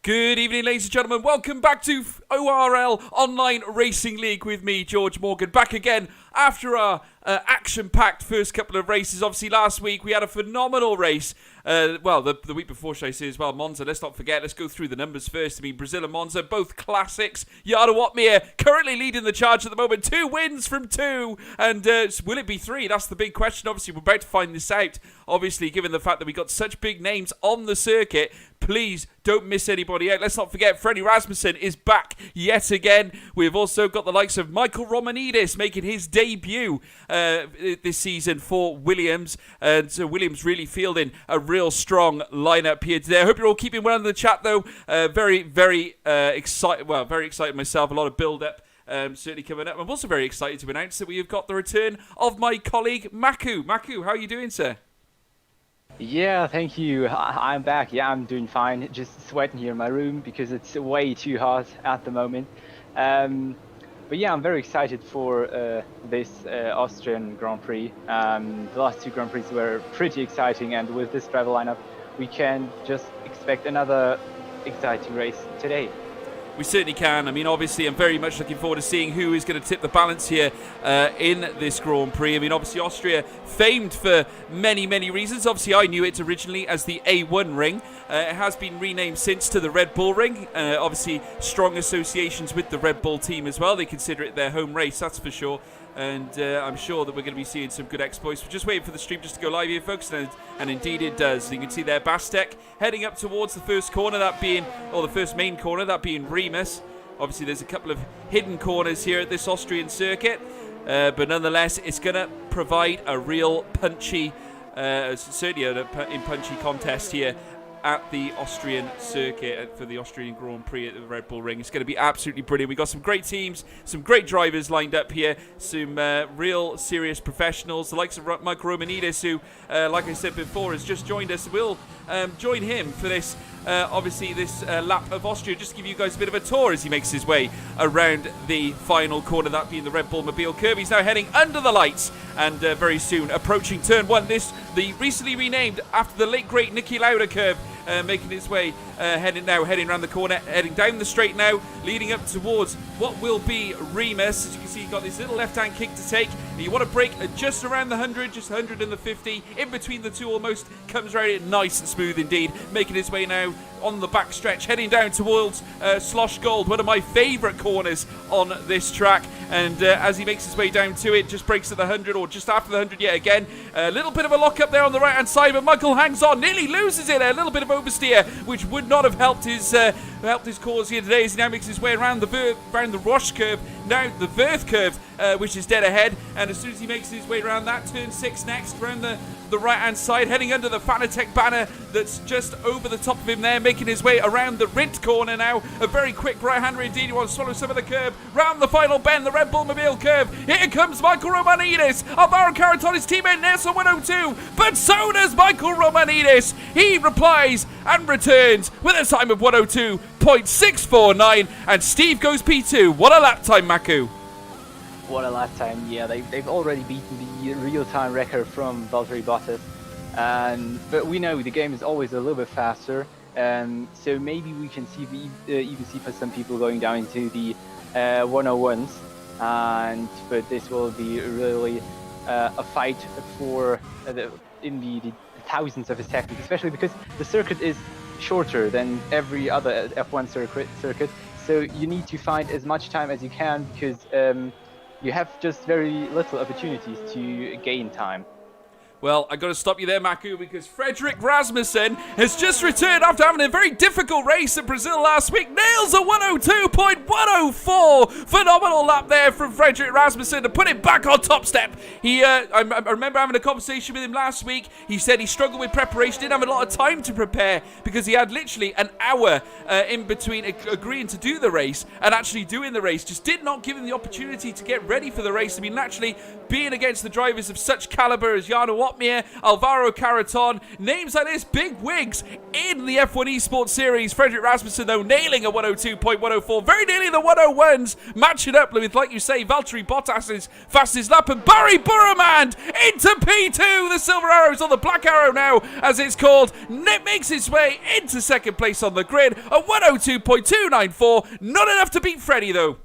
Good evening, ladies and gentlemen. Welcome back to ORL Online Racing League with me, George Morgan. Back again after our action-packed first couple of races. Obviously, last week we had a phenomenal race. The week before, should I say as well, Monza. Let's not forget. Let's go through the numbers first. I mean, Brazil and Monza, both classics. Jarno Watmir currently leading the charge at the moment. 2 wins from 2. And will it be 3? That's the big question. Obviously, we're about to find this out. Obviously, given the fact that we got such big names on the circuit, please don't miss anybody out. Let's not forget, Freddie Rasmussen is back yet again. We've also got the likes of Michael Romanidis making his debut this season for Williams. And so Williams really fielding a real strong lineup here today. I hope you're all keeping well in the chat, though. Very excited. Well, very excited myself. A lot of build-up. Certainly coming up. I'm also very excited to announce that we have got the return of my colleague Maku. Maku, how are you doing, sir? Yeah, thank you. I'm back. Yeah, I'm doing fine. Just sweating here in my room because it's way too hot at the moment. But yeah, I'm very excited for this Austrian Grand Prix. The last 2 Grand Prix were pretty exciting, and with this driver lineup, we can just expect another exciting race today. We certainly can. I mean, obviously, I'm very much looking forward to seeing who is going to tip the balance here in this Grand Prix. I mean, obviously, Austria famed for many, many reasons. Obviously, I knew it originally as the A1 ring. It has been renamed since to the Red Bull ring. Obviously, strong associations with the Red Bull team as well. They consider it their home race, that's for sure. And I'm sure that we're going to be seeing some good exploits. We're just waiting for the stream just to go live here, folks, and indeed it does. You can see there Bastek heading up towards the first corner, the first main corner, that being Remus. Obviously, there's a couple of hidden corners here at this Austrian circuit, but nonetheless, it's going to provide a real punchy, certainly in punchy contest here at the Austrian circuit for the Austrian Grand Prix at the Red Bull Ring. It's going to be absolutely brilliant. We've got some great teams, some great drivers lined up here, some real serious professionals, the likes of Michael Romanidis, who, like I said before, has just joined us. We'll join him for this, this lap of Austria. Just to give you guys a bit of a tour as he makes his way around the final corner, that being the Red Bull Mobile curve. He's now heading under the lights and very soon approaching turn 1. The recently renamed after the late great Niki Lauda curve. Making his way, heading around the corner, heading down the straight now, leading up towards what will be Remus. As you can see, you've got this little left-hand kick to take. You want to brake just around the 100, just 100 and the 50, in between the two almost, comes around nice and smooth indeed, making his way now on the back stretch, heading down towards Slosh Gold, one of my favourite corners on this track. And as he makes his way down to it, just brakes at the 100 or just after the 100 yet again. A little bit of a lock up there on the right-hand side, but Michael hangs on, nearly loses it. A little bit of oversteer, which would not have helped his cause here today as he now makes his way around the Roche curve, now the Verth curve, which is dead ahead. And as soon as he makes his way around that, turn 6 next, around the right-hand side, heading under the Fanatec banner that's just over the top of him there, making his way around the Rindt corner now. A very quick right-hander indeed. He wants to swallow some of the curve. Round the final bend, the Red Bull Mobile curve. Here comes Michael Romanidis. Alvaro Caratone's teammate Nelson 102. But so does Michael Romanidis. He replies and returns with a time of 102.649. And Steve goes P2. What a lap time, Maku. What a lap time. Yeah, they've already beaten the real-time record from Valtteri Bottas. But we know the game is always a little bit faster. So maybe we can see even see for some people going down into the 101s. But this will be really a fight for in the thousands of a second, especially because the circuit is shorter than every other F1 circuit. So you need to find as much time as you can because you have just very little opportunities to gain time. Well, I've got to stop you there, Maku, because Frederick Rasmussen has just returned after having a very difficult race at Brazil last week. Nails a 102.104. Phenomenal lap there from Frederick Rasmussen to put him back on top step. I remember having a conversation with him last week. He said he struggled with preparation, didn't have a lot of time to prepare because he had literally an hour in between agreeing to do the race and actually doing the race. Just did not give him the opportunity to get ready for the race. I mean, naturally, being against the drivers of such caliber as Jarno Watmir, Alvaro Caraton, names like this, big wigs in the F1 Esports Series. Frederick Rasmussen, though, nailing a 102.104, very nearly the 101s, matching up with, like you say, Valtteri Bottas's fastest lap, and Barry Burrowman into P2. The silver arrows on the black arrow now, as it's called, makes its way into second place on the grid, a 102.294, not enough to beat Freddie, though.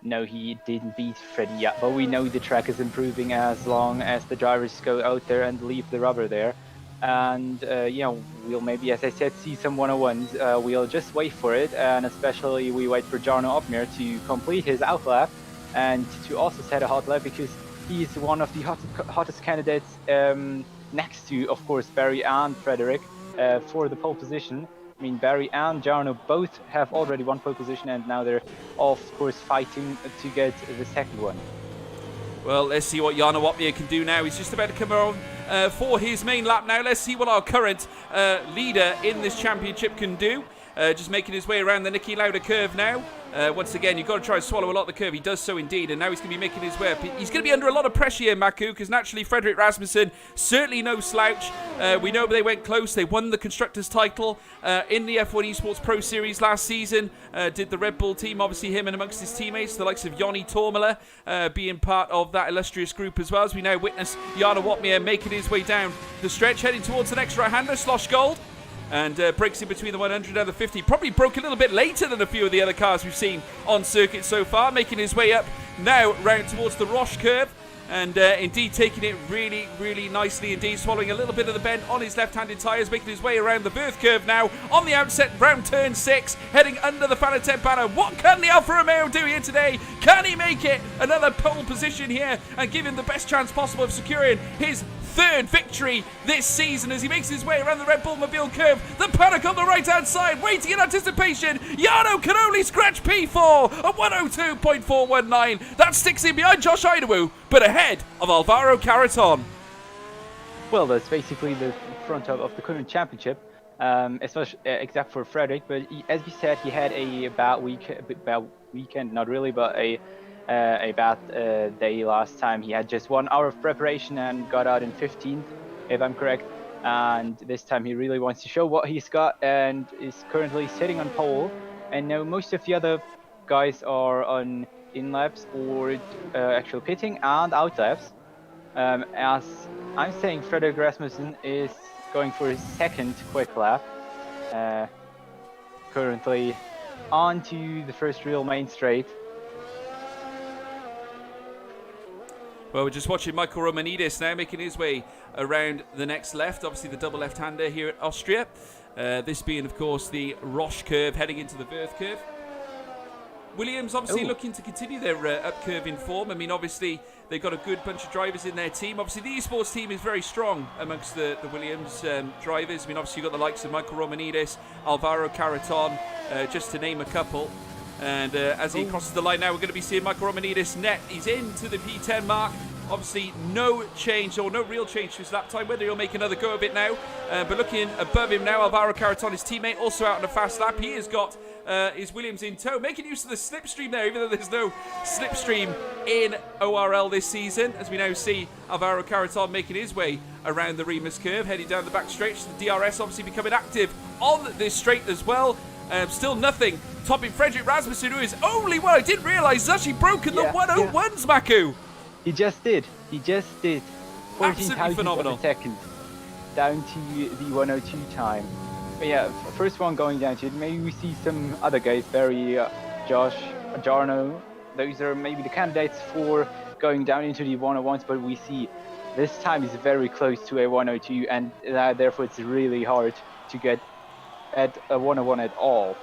No, he didn't beat Freddie yet, but we know the track is improving as long as the drivers go out there and leave the rubber there. And, we'll maybe, as I said, see some 101s. We'll just wait for it, and especially we wait for Jarno Opmeer to complete his out lap and to also set a hot lap, because he is one of the hottest candidates next to, of course, Barry and Frederick for the pole position. I mean, Barry and Jarno both have already won pole position, and now they're, of course, fighting to get the second one. Well, let's see what Jarno Opmeer can do now. He's just about to come on for his main lap now. Let's see what our current leader in this championship can do. Just making his way around the Niki Lauda curve now. Once again, you've got to try and swallow a lot of the curve. He does so indeed, and now he's going to be making his way up. He's going to be under a lot of pressure here, Maku, because naturally Frederick Rasmussen, certainly no slouch. We know they went close. They won the Constructors' title in the F1 Esports Pro Series last season. Did the Red Bull team, obviously him and amongst his teammates, the likes of Joni Tormela, being part of that illustrious group as well, as we now witness Jarno Opmeer making his way down the stretch, heading towards the next right-hander, Slosh Gold. And breaks in between the 100 and the 50. Probably broke a little bit later than a few of the other cars we've seen on circuit so far. Making his way up now round towards the Roche curve. And indeed taking it really, really nicely indeed. Swallowing a little bit of the bend on his left-handed tyres. Making his way around the Verth curve now. On the outset, round turn 6. Heading under the Fanatec banner. What can the Alfa Romeo do here today? Can he make it another pole position here and give him the best chance possible of securing his third victory this season, as he makes his way around the Red Bull Mobile curve? The paddock on the right-hand side, waiting in anticipation. Jarno can only scratch P4 at 102.419. That sticks him behind Josh Idawu, but ahead of Alvaro Caraton. Well, that's basically the front of the current championship, especially except for Frederick. But as you said, he had a bad weekend, not really, but a bad day last time. He had just 1 hour of preparation and got out in 15th, if I'm correct. And this time he really wants to show what he's got, and is currently sitting on pole. And now most of the other guys are on in laps or actual pitting and out laps. As I'm saying, Frederick Rasmussen is going for his second quick lap. Currently on to the first real main straight. Well, we're just watching Michael Romanidis now making his way around the next left. Obviously the double left-hander here at Austria. This being, of course, the Roche curve heading into the Verth curve. Williams obviously looking to continue their up-curving form. I mean, obviously, they've got a good bunch of drivers in their team. Obviously, the esports team is very strong amongst the Williams drivers. I mean, obviously, you've got the likes of Michael Romanidis, Alvaro Caraton, just to name a couple. And as he crosses the line now, we're going to be seeing Michael Romanidis net. He's into the P10 mark. Obviously, no change, or no real change to his lap time, whether he'll make another go of it now. But looking above him now, Alvaro Caraton, his teammate, also out on a fast lap. He has got his Williams in tow, making use of the slipstream there, even though there's no slipstream in ORL this season. As we now see Alvaro Caraton making his way around the Remus curve, heading down the back stretch. The DRS obviously becoming active on this straight as well. Still nothing topping Frederick Rasmussen, who is only, well, I didn't realise he's actually broken the 101s, Maku. He just did. 14,000 phenomenal. of a second down to the 102 time. But yeah, first one going down to it. Maybe we see some other guys, Barry, Josh, Jarno. Those are maybe the candidates for going down into the 101s, but we see this time is very close to a 102, and therefore it's really hard to get at a 101 at all.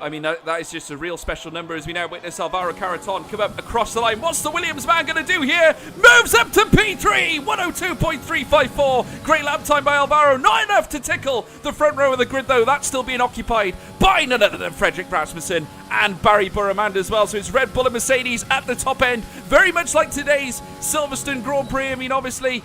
I mean, that is just a real special number as we now witness Alvaro Caraton come up across the line. What's the Williams man going to do here? Moves up to P3, 102.354. Great lap time by Alvaro. Not enough to tickle the front row of the grid, though. That's still being occupied by none other than Frederick Rasmussen and Barry Burramand as well. So it's Red Bull and Mercedes at the top end, very much like today's Silverstone Grand Prix. I mean, obviously,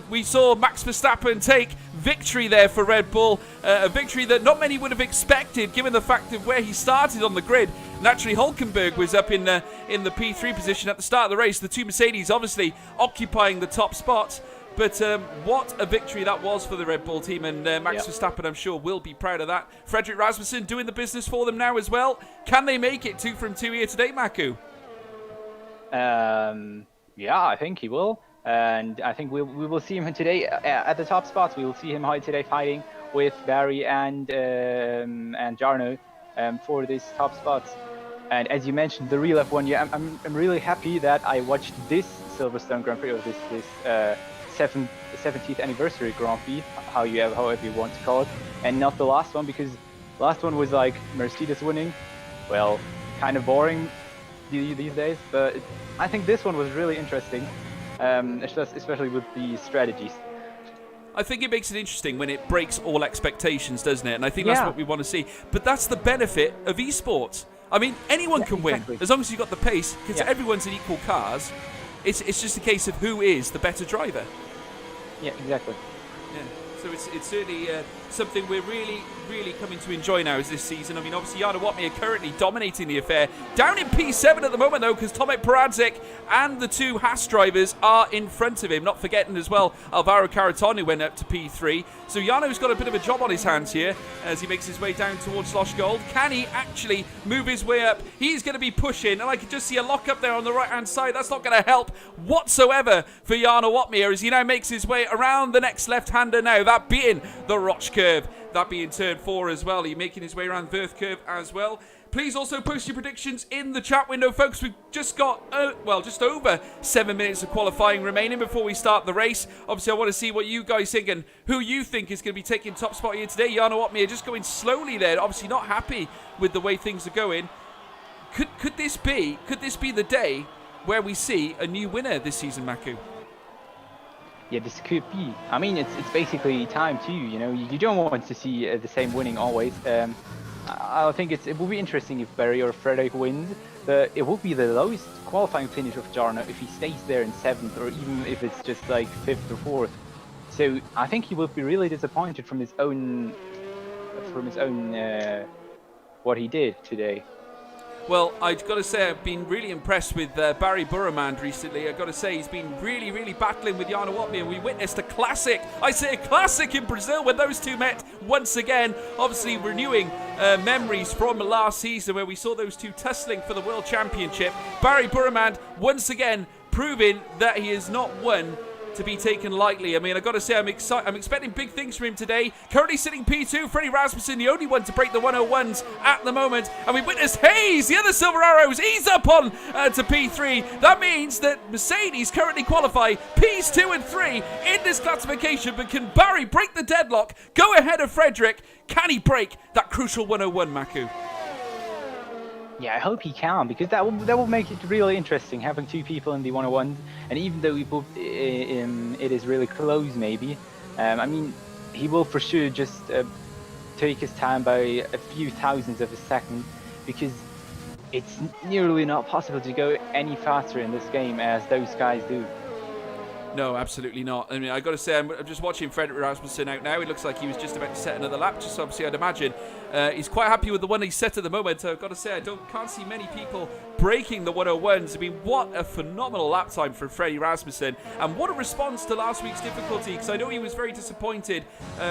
we saw Max Verstappen take victory there for Red Bull, a victory that not many would have expected given the fact of where he started on the grid. Naturally, Hulkenberg was up in the P3 position at the start of the race. The two Mercedes obviously occupying the top spots. But what a victory that was for the Red Bull team, and Max Verstappen, I'm sure, will be proud of that. Frederick Rasmussen doing the business for them now as well. Can they make it 2 from 2 here today, Maku? Yeah, I think he will. And I think we will see him today at the top spots. We will see him today fighting with Barry and Jarno for these top spots. And as you mentioned, the real F1. Yeah, I'm really happy that I watched this Silverstone Grand Prix, or this 70th anniversary Grand Prix, however you want to call it, and not the last one, because last one was like Mercedes winning. Well, kind of boring these days, but I think this one was really interesting, especially with the strategies. I think it makes it interesting when it breaks all expectations, doesn't it? And I think that's what we want to see. But that's the benefit of esports. I mean, anyone can win as long as you've got the pace, because everyone's in equal cars. It's just a case of who is the better driver. Yeah, exactly. Yeah. So it's certainly something we're really coming to enjoy now as this season. I mean, obviously, Jarno Watmir currently dominating the affair. Down in P7 at the moment, though, because Tomek Peradzik and the two Haas drivers are in front of him. Not forgetting as well, Alvaro Carreton, who went up to P3. So Jarno's got a bit of a job on his hands here as he makes his way down towards Losh Gold. Can he actually move his way up? He's going to be pushing, and I can just see a lock up there on the right-hand side. That's not going to help whatsoever for Jarno Watmir as he now makes his way around the next left-hander now, that being the Roch curve. That being turn 4 as well. He's making his way around Verth curve as well. Please also post your predictions in the chat window, folks. We've just got, just over 7 minutes of qualifying remaining before we start the race. Obviously, I want to see what you guys think and who you think is going to be taking top spot here today. Jarno Watmir just going slowly there. Obviously, not happy with the way things are going. Could this be the day where we see a new winner this season, Maku? Yeah, this could be. I mean, it's basically time too. You know, you don't want to see the same winning always. I think it will be interesting if Barry or Frederick wins. But it will be the lowest qualifying finish of Jarno if he stays there in 7th, or even if it's just like 5th or 4th. So I think he will be really disappointed from his own what he did today. Well, I've got to say I've been really impressed with Barry Burramand recently. I've got to say he's been really battling with Jarno Watmir. We witnessed a classic, I say a classic in Brazil when those two met once again. Obviously renewing memories from last season where we saw those two tussling for the World Championship. Barry Burramand once again proving that he is not one to be taken lightly. I mean, I've got to say, I'm expecting big things from him today. Currently sitting P2, Freddie Rasmussen, the only one to break the 101s at the moment. And we witnessed Hayes, the other Silver Arrows, he's up on to P3. That means that Mercedes currently qualify Ps 2 and 3 in this classification. But can Barry break the deadlock, go ahead of Frederick? Can he break that crucial 101, Maku? Yeah, I hope he can, because that will make it really interesting, having two people in the 101s. And even though it is really close, maybe, I mean, he will for sure just take his time by a few thousandths of a second, because it's nearly not possible to go any faster in this game as those guys do. No, absolutely not. I mean, I've got to say, I'm just watching Frederick Rasmussen out now. It looks like he was just about to set another lap. Just obviously, I'd imagine he's quite happy with the one he's set at the moment. I've got to say, I can't see many people breaking the 101s. I mean, what a phenomenal lap time for Freddie Rasmussen. And what a response to last week's difficulty, because I know he was very disappointed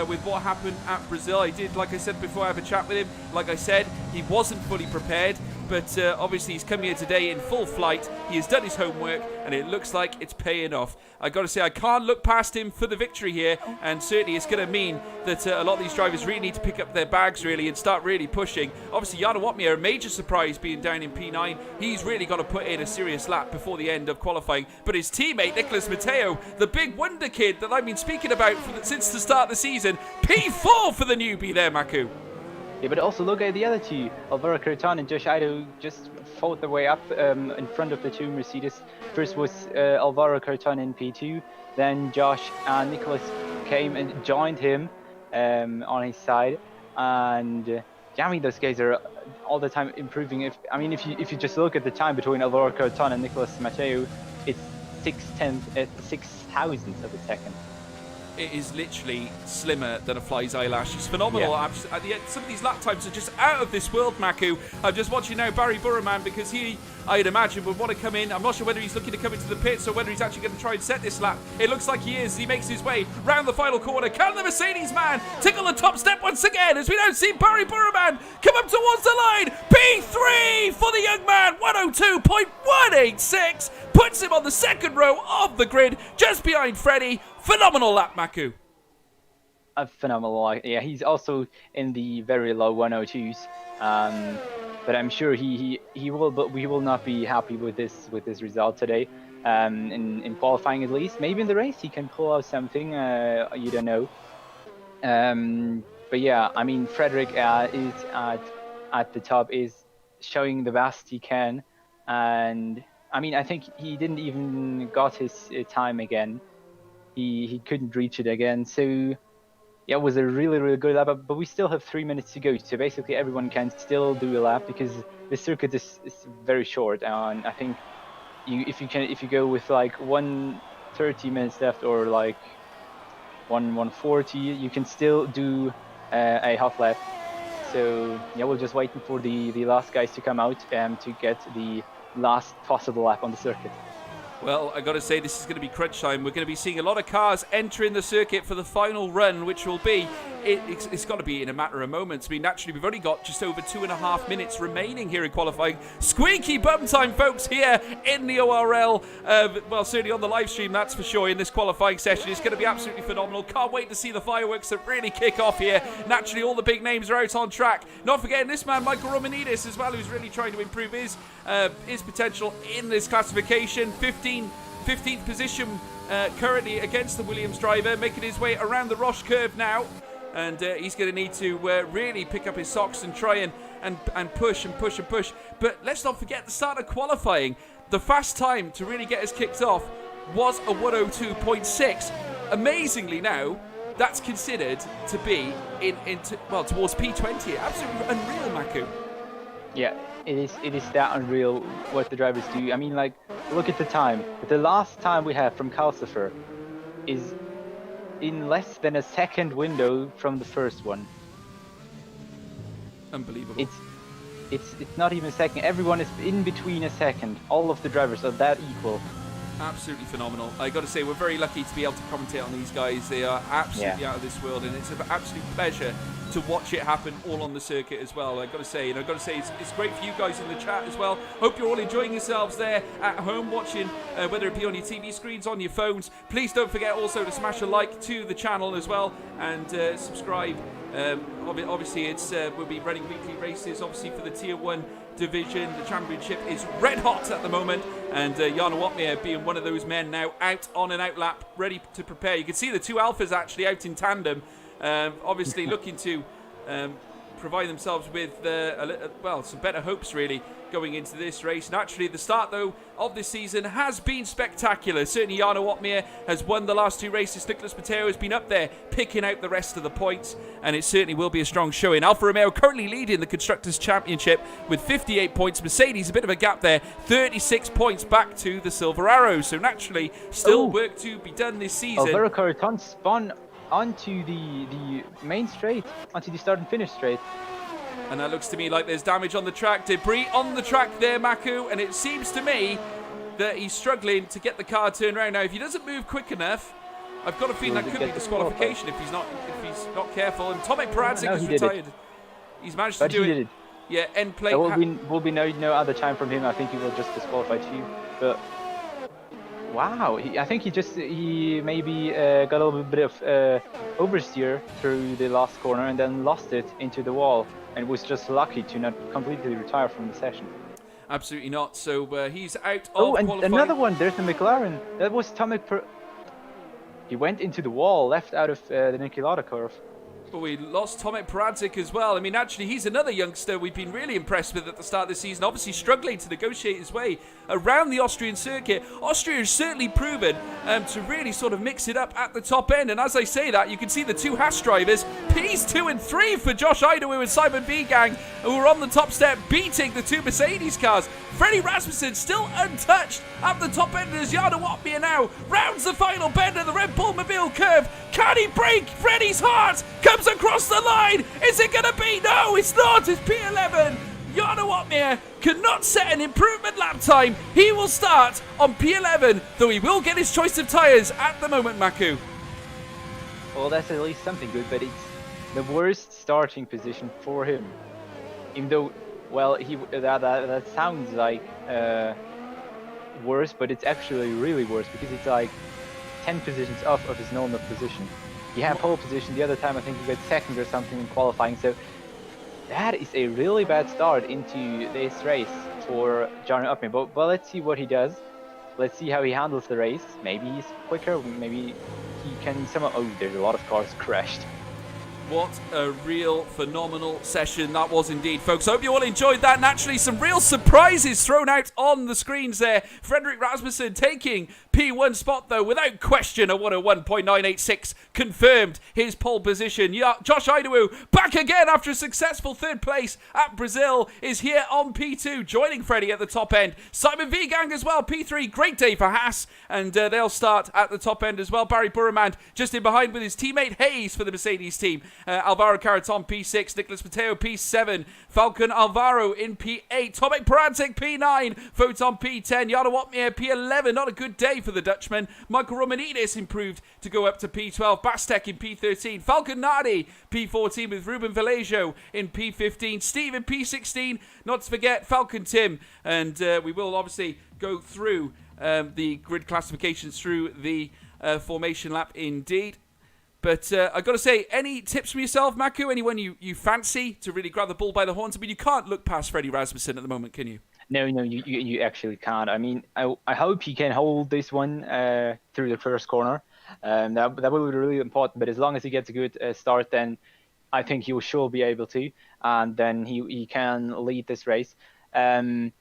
with what happened at Brazil. I did, like I said before, I have a chat with him. Like I said, he wasn't fully prepared. But obviously he's come here today in full flight. He has done his homework, and it looks like it's paying off. I got to say, I can't look past him for the victory here, and certainly it's going to mean that a lot of these drivers really need to pick up their bags really and start really pushing. Obviously, Jarno Watmir, a major surprise being down in P9. He's really got to put in a serious lap before the end of qualifying. But his teammate, Nicholas Matteo, the big wonder kid that I've been speaking about since the start of the season, P4 for the newbie there, Maku. Yeah, but also look at the other two. Alvaro Carreton and Josh Ido just fought their way up in front of the two Mercedes. First was Alvaro Carreton in P2, then Josh and Nicholas came and joined him on his side. And I mean, those guys are all the time improving. If you just look at the time between Alvaro Carton and Nicolas Mateo, it's 6/thousandths of a second. It is literally slimmer than a fly's eyelash. It's phenomenal. Yeah. At the end, some of these lap times are just out of this world, Maku. I'm just watching now Barry Burraman, because he, I'd imagine, would want to come in. I'm not sure whether he's looking to come into the pits or whether he's actually going to try and set this lap. It looks like he is. He makes his way round the final corner. Can the Mercedes man tickle the top step once again, as we now see Barry Burraman come up towards the line? P3 for the young man. 102.186 puts him on the second row of the grid, just behind Freddie. Phenomenal lap, Maku. Phenomenal. Yeah, he's also in the very low 102s. But I'm sure he will, but we will not be happy with this result today. In qualifying at least, maybe in the race he can pull out something. You don't know. But yeah, I mean, Frederick is at the top, is showing the best he can, and I mean, I think he didn't even got his time again. He couldn't reach it again. So yeah, it was a really good lap, but we still have 3 minutes to go. So basically everyone can still do a lap, because the circuit is very short. And I think if you go with like 1:30 minutes left, or like 1:40, you can still do a half lap. So yeah, we're just waiting for the last guys to come out to get the last possible lap on the circuit. Well, I got to say, this is going to be crunch time. We're going to be seeing a lot of cars entering the circuit for the final run, which will be, it's got to be in a matter of moments. I mean, naturally, we've only got just over 2.5 minutes remaining here in qualifying. Squeaky bum time, folks, here in the ORL. Well, certainly on the live stream, that's for sure, in this qualifying session. It's going to be absolutely phenomenal. Can't wait to see the fireworks that really kick off here. Naturally, all the big names are out on track. Not forgetting this man, Michael Romanidis, as well, who's really trying to improve his potential in this classification. 15th position currently against the Williams driver, making his way around the Roche curve now, and he's going to need to really pick up his socks and try and push. But let's not forget the start of qualifying. The fast time to really get us kicked off was a 1:02.6. Amazingly now, that's considered to be towards P20. Absolutely unreal, Maku. Yeah, it is that unreal what the drivers do. I mean, like, look at the time. The last time we have from Calcifer is in less than a second window from the first one. Unbelievable. It's not even a second. Everyone is in between a second. All of the drivers are that equal. Absolutely phenomenal. I got to say, we're very lucky to be able to commentate on these guys. They are absolutely out of this world, and it's an absolute pleasure to watch it happen all on the circuit as well. I got to say, it's great for you guys in the chat as well. Hope you're all enjoying yourselves there at home watching, whether it be on your TV screens, on your phones. Please don't forget also to smash a like to the channel as well, and subscribe. Obviously, we'll be running weekly races, obviously, for the Tier 1 division. The championship is red hot at the moment, and Jana Watmir being one of those men now out on an out lap, ready to prepare. You can see the two Alphas actually out in tandem, obviously looking to provide themselves with some better hopes really going into this race. Naturally, the start though of this season has been spectacular. Certainly Jana Watmir has won the last two races. Nicolas Mateo has been up there picking out the rest of the points, and it certainly will be a strong showing. Alfa Romeo currently leading the Constructors' Championship with 58 points. Mercedes, a bit of a gap there, 36 points back to the Silver Arrows. So naturally, still work to be done this season. Alvaro Carton spun onto the main straight, onto the start and finish straight. And that looks to me like there's damage on the track. Debris on the track there, Maku. And it seems to me that he's struggling to get the car turned around. Now, if he doesn't move quick enough, I've got a feeling that could be disqualification if he's not careful. And Tomek Paradzik has retired. He's managed to do it. Yeah, end plate. There will be no other time from him. I think he will just disqualify too. But wow, I think he maybe got a little bit of oversteer through the last corner and then lost it into the wall, and was just lucky to not completely retire from the session. Absolutely not. So he's out of qualifying. Another one. There's the McLaren. That was Tomek. He went into the wall, left out of the Niki Lauda curve. But we lost Tomek Paradzik as well. I mean, actually, he's another youngster we've been really impressed with at the start of the season. Obviously, struggling to negotiate his way around the Austrian circuit. Austria has certainly proven to really sort of mix it up at the top end. And as I say that, you can see the two Haas drivers, P2 and 3 for Josh Idawu and Simon Vigang, who are on the top step, beating the two Mercedes cars. Freddie Rasmussen still untouched at the top end as Jarno Watmir now rounds the final bend of the Red Bull Mobile curve. Can he break Freddie's heart? Comes across the line. Is it going to be? No, it's not. It's P11. Jarno Watmir cannot set an improvement lap time. He will start on P11, though he will get his choice of tyres at the moment, Maku. Well, that's at least something good, but it's the worst starting position for him. Even though, well, that sounds like worse, but it's actually really worse because it's like 10 positions off of his normal position. He had pole position the other time. I think he got second or something in qualifying. So that is a really bad start into this race for Jarno Watmir. But let's see what he does. Let's see how he handles the race. Maybe he's quicker. Maybe he can somehow. Oh, there's a lot of cars crashed. What a real phenomenal session that was indeed, folks. I hope you all enjoyed that. Naturally, some real surprises thrown out on the screens there. Frederick Rasmussen taking P1 spot, though, without question. A 101.986 confirmed his pole position. Josh Idawu back again after a successful third place at Brazil is here on P2, joining Freddie at the top end. Simon Vigang as well, P3. Great day for Haas, and they'll start at the top end as well. Barry Burman just in behind with his teammate Hayes for the Mercedes team. Alvaro Caraton P6, Nicholas Mateo P7, Falcon Alvaro in P8, Tomek Paradzik P9, Photon P10, Jarno Watmir P11. Not a good day for the Dutchman. Michael Romanidis improved to go up to P12, Bastek in P13, Falcon Nardi P14 with Ruben Vallejo in P15, Steve in P16, not to forget Falcon Tim, and we will obviously go through the grid classifications through the formation lap indeed. But I've got to say, any tips from yourself, Maku? Anyone you fancy to really grab the bull by the horns? I mean, you can't look past Freddie Rasmussen at the moment, can you? No, you actually can't. I mean, I hope he can hold this one through the first corner. That will be really important. But as long as he gets a good start, then I think he will sure be able to, and then he can lead this race. But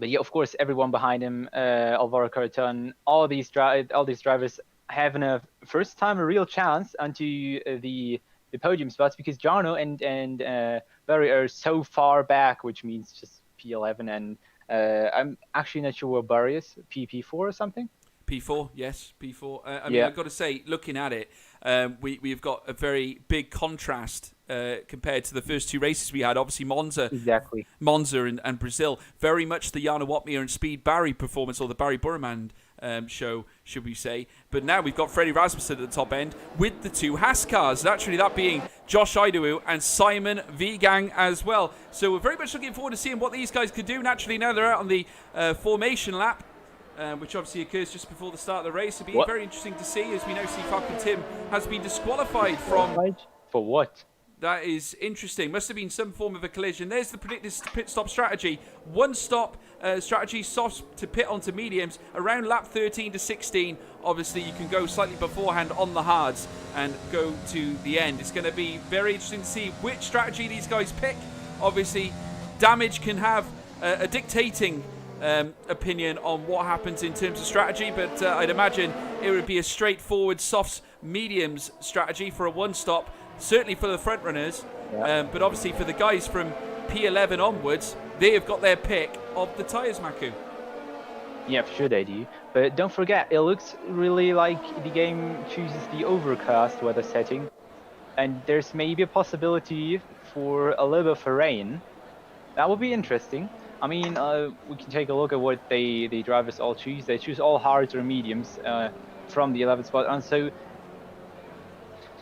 yeah, of course, everyone behind him, Alvaro Caraton, all these drivers having a first time a real chance onto the podium spots, because Jarno and Barry are so far back, which means just P11, and I'm actually not sure where Barry is, P4 or something. P4, yes, P4. I mean, I've got to say, looking at it, we've got a very big contrast compared to the first two races we had. Obviously, Monza and Brazil, very much the Jarno Watmir and Speed Barry performance, or the Barry Burman show, should we say. But now we've got Freddie Rasmussen at the top end with the two Haas cars, naturally that being Josh Idawu and Simon Vigang as well. So we're very much looking forward to seeing what these guys could do. Naturally, now they're out on the formation lap, which obviously occurs just before the start of the race. It'll be very interesting to see, as we now see Falcon Tim has been disqualified from... For what? That is interesting. Must have been some form of a collision. There's the predicted pit stop strategy. One stop strategy, softs to pit onto mediums around lap 13 to 16. Obviously, you can go slightly beforehand on the hards and go to the end. It's going to be very interesting to see which strategy these guys pick. Obviously, damage can have a dictating opinion on what happens in terms of strategy, but I'd imagine it would be a straightforward softs mediums strategy for a one stop. Certainly for the front runners, but obviously for the guys from P11 onwards, they have got their pick of the tyres, Maku. Yeah, for sure they do. But don't forget, it looks really like the game chooses the overcast weather setting, and there's maybe a possibility for a little bit of rain. That would be interesting. I mean, we can take a look at what the drivers all choose. They choose all hards or mediums from the 11th spot, and so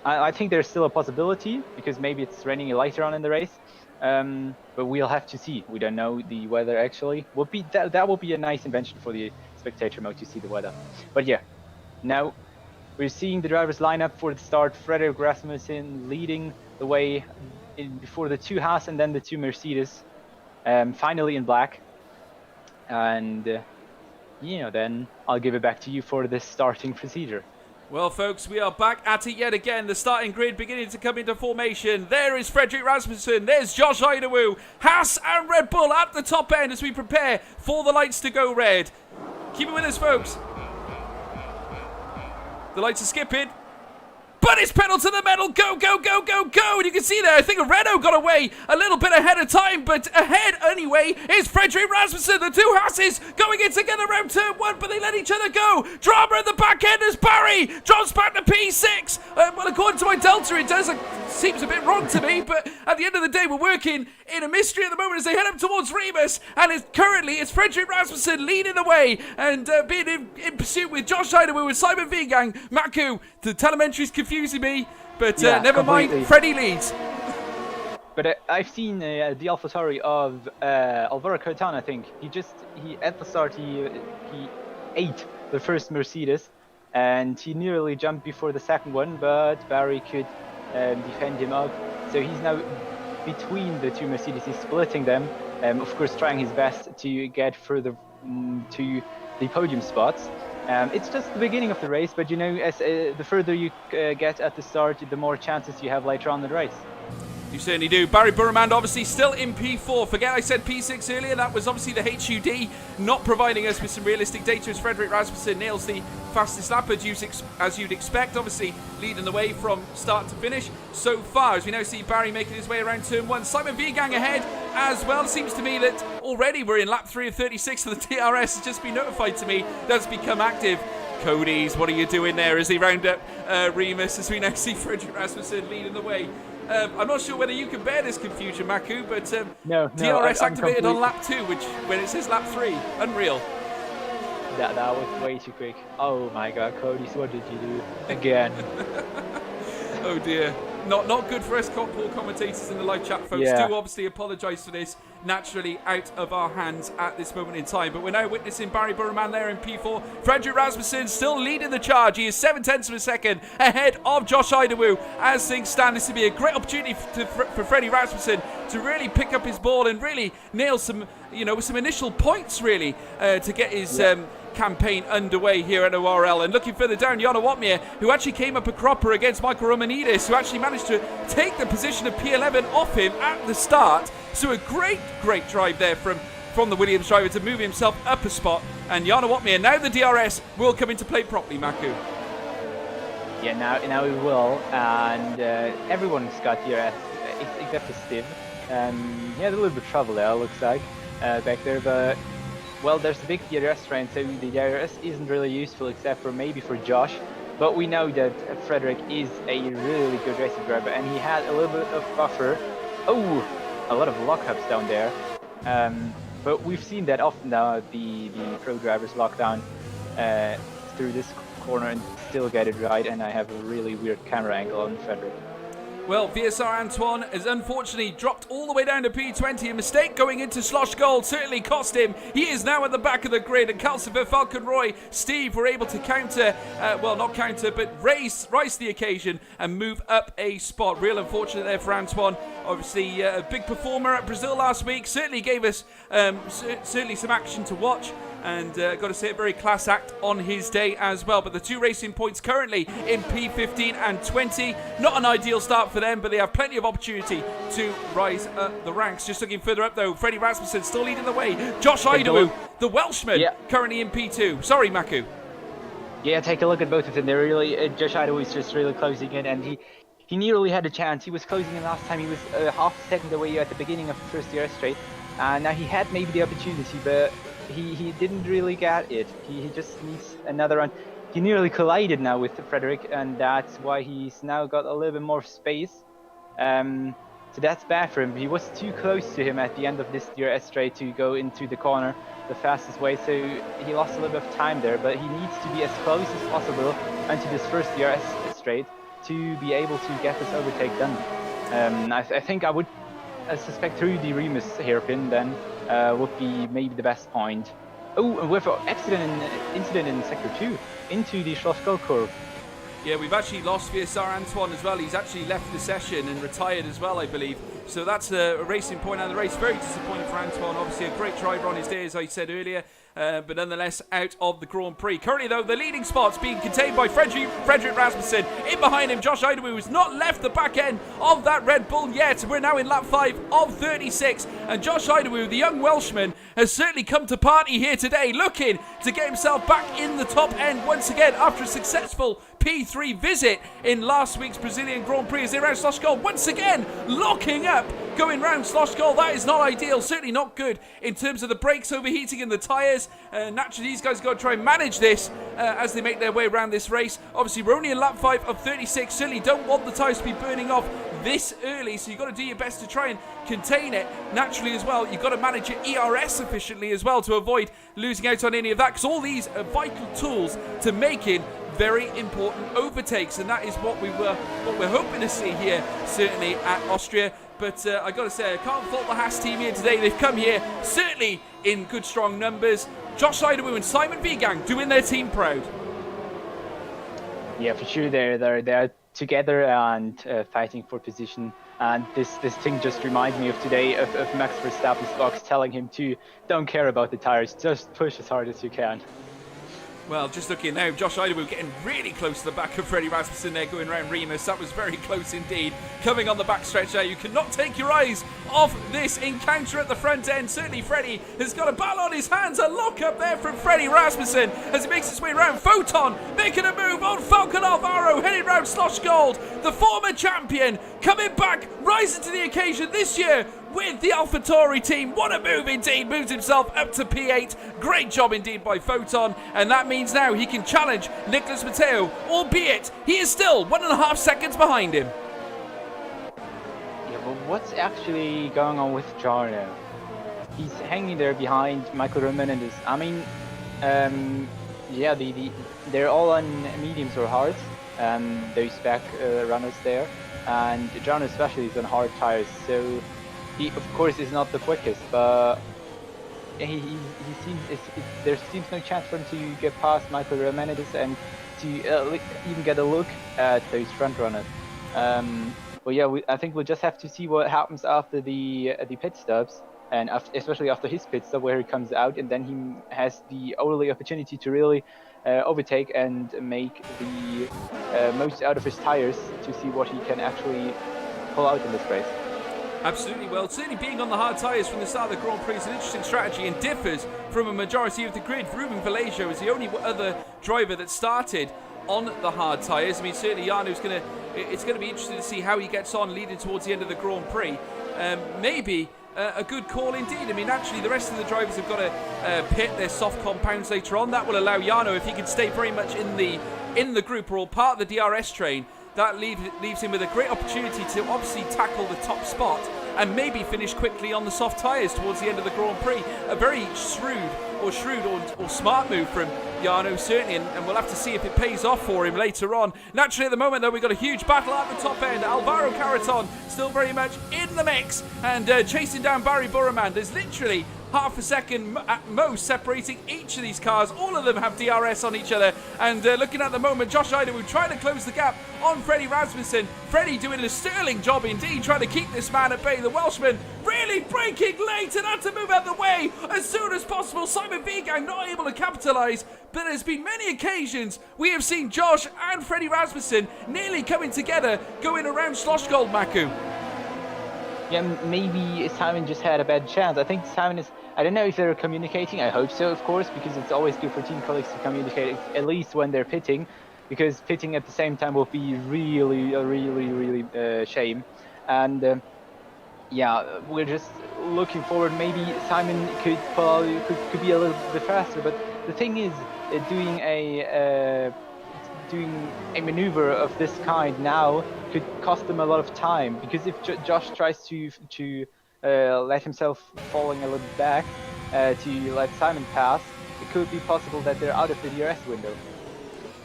I think there's still a possibility, because maybe it's raining later on in the race, but we'll have to see. We don't know the weather actually. That would be a nice invention for the spectator mode to see the weather. But yeah, now we're seeing the drivers line up for the start. Frederick Rasmussen leading the way before the two Haas and then the two Mercedes, finally in black. And then I'll give it back to you for the starting procedure. Well, folks, we are back at it yet again. The starting grid beginning to come into formation. There is Frederick Rasmussen. There's Josh Idawu. Haas and Red Bull at the top end as we prepare for the lights to go red. Keep it with us, folks. The lights are skipping. But it's pedal to the metal. Go, go, go, go, go. And you can see there, I think Renault got away a little bit ahead of time. But ahead, anyway, is Frederick Rasmussen. The two Hasses going in together around turn 1, but they let each other go. Drama at the back end as Barry drops back to P6. Well, according to my Delta, it does seems a bit wrong to me. But at the end of the day, we're working in a mystery at the moment as they head up towards Remus. And currently, it's Frederick Rasmussen leading the way and being in pursuit with Josh Idawu and Simon Vigang. Maku, the telementary's confusing me, but never mind. Freddie leads. But I've seen the AlphaTauri of Alvaro Cortana. I think he at the start he ate the first Mercedes, and he nearly jumped before the second one, but Barry could defend him up. So he's now between the two Mercedes. He's splitting them, of course, trying his best to get further to the podium spots. It's just the beginning of the race, but you know, as the further you get at the start, the more chances you have later on in the race. You certainly do. Barry Burman obviously still in P4. Forget I said P6 earlier. That was obviously the HUD not providing us with some realistic data as Frederick Rasmussen nails the fastest lap as you'd expect. Obviously leading the way from start to finish so far. As we now see Barry making his way around turn 1. Simon Vigang ahead as well. Seems to me that already we're in lap 3 of 36. So the DRS has just been notified to me that's become active. Cody's, what are you doing there as they round up Remus as we now see Frederick Rasmussen leading the way. I'm not sure whether you can bear this confusion, Maku, but no, DRS activated on lap 2, which when it says lap 3, unreal. That was way too quick. Oh my God, Cody, what did you do again? Oh dear. Not good for us poor commentators in the live chat, folks. Do obviously apologise for this. Naturally out of our hands at this moment in time. But we're now witnessing Barry Burman there in P4. Frederick Rasmussen still leading the charge. He is 7/10 of a second ahead of Josh Idawu. As things stand, this would be a great opportunity for Freddie Rasmussen to really pick up his ball and really nail some, some initial points really to get his campaign underway here at ORL. And looking further down, Jana Watmir, who actually came up a cropper against Michael Romanidis, who actually managed to take the position of P11 off him at the start. So a great drive there from the Williams driver to move himself up a spot. And Jana Watmir, now the DRS will come into play properly, Maku. Yeah, now it will, and everyone's got DRS except for Steve. He had a little bit of trouble there, looks like, back there, but well, there's a big DRS train, so the DRS isn't really useful except for maybe for Josh. But we know that Frederick is a really good racing driver, and he had a little bit of buffer. Oh, a lot of lockups down there. But we've seen that often now, the pro drivers lock down through this corner and still get it right, and I have a really weird camera angle on Frederick. Well, VSR Antoine has unfortunately dropped all the way down to P20. A mistake going into Slosh Gold certainly cost him. He is now at the back of the grid. And Calcifer, Falcon Roy, Steve were able to counter, not counter, but rise to the occasion and move up a spot. Real unfortunate there for Antoine. Obviously, a big performer at Brazil last week. Certainly gave us certainly some action to watch. And got to say, a very class act on his day as well. But the two racing points currently in P15 and 20. Not an ideal start for them, but they have plenty of opportunity to rise up the ranks. Just looking further up, though, Freddie Rasmussen still leading the way. Josh Idawu, the Welshman, currently in P2. Sorry, Maku. Yeah, take a look at both of them. They're really, Josh Idawu is just really closing in, and he nearly had a chance. He was closing in last time. He was half a second away at the beginning of the first DRS straight. And now he had maybe the opportunity, but he didn't really get it. He just needs another run. He nearly collided now with Frederick, and that's why he's now got a little bit more space. So that's bad for him. He was too close to him at the end of this DRS straight to go into the corner the fastest way, so he lost a little bit of time there, but he needs to be as close as possible onto this first DRS straight to be able to get this overtake done. I think I would suspect through the Remus hairpin then would be maybe the best point. Oh, and with an incident in sector 2 into the Schloss Gold curve. Yeah, we've actually lost VSR Antoine as well. He's actually left the session and retired as well, I believe. So that's a racing point out of the race. Very disappointing for Antoine. Obviously a great driver on his day, as I said earlier. but nonetheless out of the Grand Prix. Currently, though, the leading spots being contained by Frederick Rasmussen. In behind him, Josh Idowu has not left the back end of that Red Bull yet. We're now in lap 5 of 36, and Josh Idowu, the young Welshman, has certainly come to party here today, looking to get himself back in the top end once again after a successful P3 visit in last week's Brazilian Grand Prix as they round Sloshgold once again locking up going round Sloshgold. That is not ideal, certainly not good in terms of the brakes overheating and the tyres. Naturally these guys have got to try and manage this as they make their way around this race. Obviously we're only in lap 5 of 36, certainly don't want the tyres to be burning off this early, so you've got to do your best to try and contain it. Naturally as well, you've got to manage your ERS efficiently as well to avoid losing out on any of that, because all these are vital tools to making very important overtakes, and that is what we're hoping to see here, certainly at Austria. But I got to say, I can't fault the Haas team here today. They've come here certainly in good strong numbers. Josh Idowu and Simon Vigang doing their team proud. Yeah, for sure, they're together and fighting for position. And this thing just reminds me of today of Max Verstappen's box telling him to don't care about the tires, just push as hard as you can. Well, just looking now, Josh Idowu getting really close to the back of Freddie Rasmussen there going round Remus. That was very close indeed. Coming on the back stretch there, you cannot take your eyes off this encounter at the front end. Certainly Freddie has got a battle on his hands. A lock up there from Freddie Rasmussen as he makes his way round. Photon making a move on Falcon Alvaro heading round Sloshgold. The former champion coming back, rising to the occasion this year with the AlphaTauri team. What a move indeed. Moves himself up to P8. Great job indeed by Photon. And that means now he can challenge Nicholas Matteo, albeit he is still 1.5 seconds behind him. Yeah, but what's actually going on with Jarno? He's hanging there behind Michael Romanidis. I mean, yeah, they're all on mediums or hards, those back runners there. And Jarno especially is on hard tires, so he, of course, is not the quickest, but he seems there seems no chance for him to get past Michael Romanidis and to even get a look at those front runners. But yeah, I think we'll just have to see what happens after the pit stops, and especially after his pit stop, where he comes out, and then he has the only opportunity to really overtake and make the most out of his tires to see what he can actually pull out in this race. Absolutely. Well, certainly being on the hard tyres from the start of the Grand Prix is an interesting strategy and differs from a majority of the grid. Ruben Vallejo is the only other driver that started on the hard tyres. I mean, certainly Jarno's it's going to be interesting to see how he gets on leading towards the end of the Grand Prix. Maybe a good call indeed. I mean, actually, the rest of the drivers have got to pit their soft compounds later on. That will allow Jarno, if he can stay very much in the group or all part of the DRS train, that leaves him with a great opportunity to obviously tackle the top spot and maybe finish quickly on the soft tyres towards the end of the Grand Prix. A very shrewd or smart move from Jarno, certainly, and we'll have to see if it pays off for him later on. Naturally, at the moment, though, we've got a huge battle at the top end. Alvaro Carreton still very much in the mix and chasing down Barry Burraman. There's literally half a second at most separating each of these cars. All of them have DRS on each other, and looking at the moment, Josh Idowu trying to close the gap on Freddie Rasmussen. Freddie doing a sterling job indeed, trying to keep this man at bay. The Welshman really braking late and had to move out of the way as soon as possible. Simon Vigang not able to capitalise, but there's been many occasions we have seen Josh and Freddie Rasmussen nearly coming together going around Sloshgold, Maku. Yeah, maybe Simon just had a bad chance. I think Simon is, I don't know if they're communicating. I hope so, of course, because it's always good for team colleagues to communicate, at least when they're pitting, because pitting at the same time will be really shame. And yeah, we're just looking forward. Maybe Simon could be a little bit faster, but the thing is, doing a maneuver of this kind now could cost them a lot of time, because if Josh tries to let himself falling a little back to let Simon pass, it could be possible that they're out of the DRS window.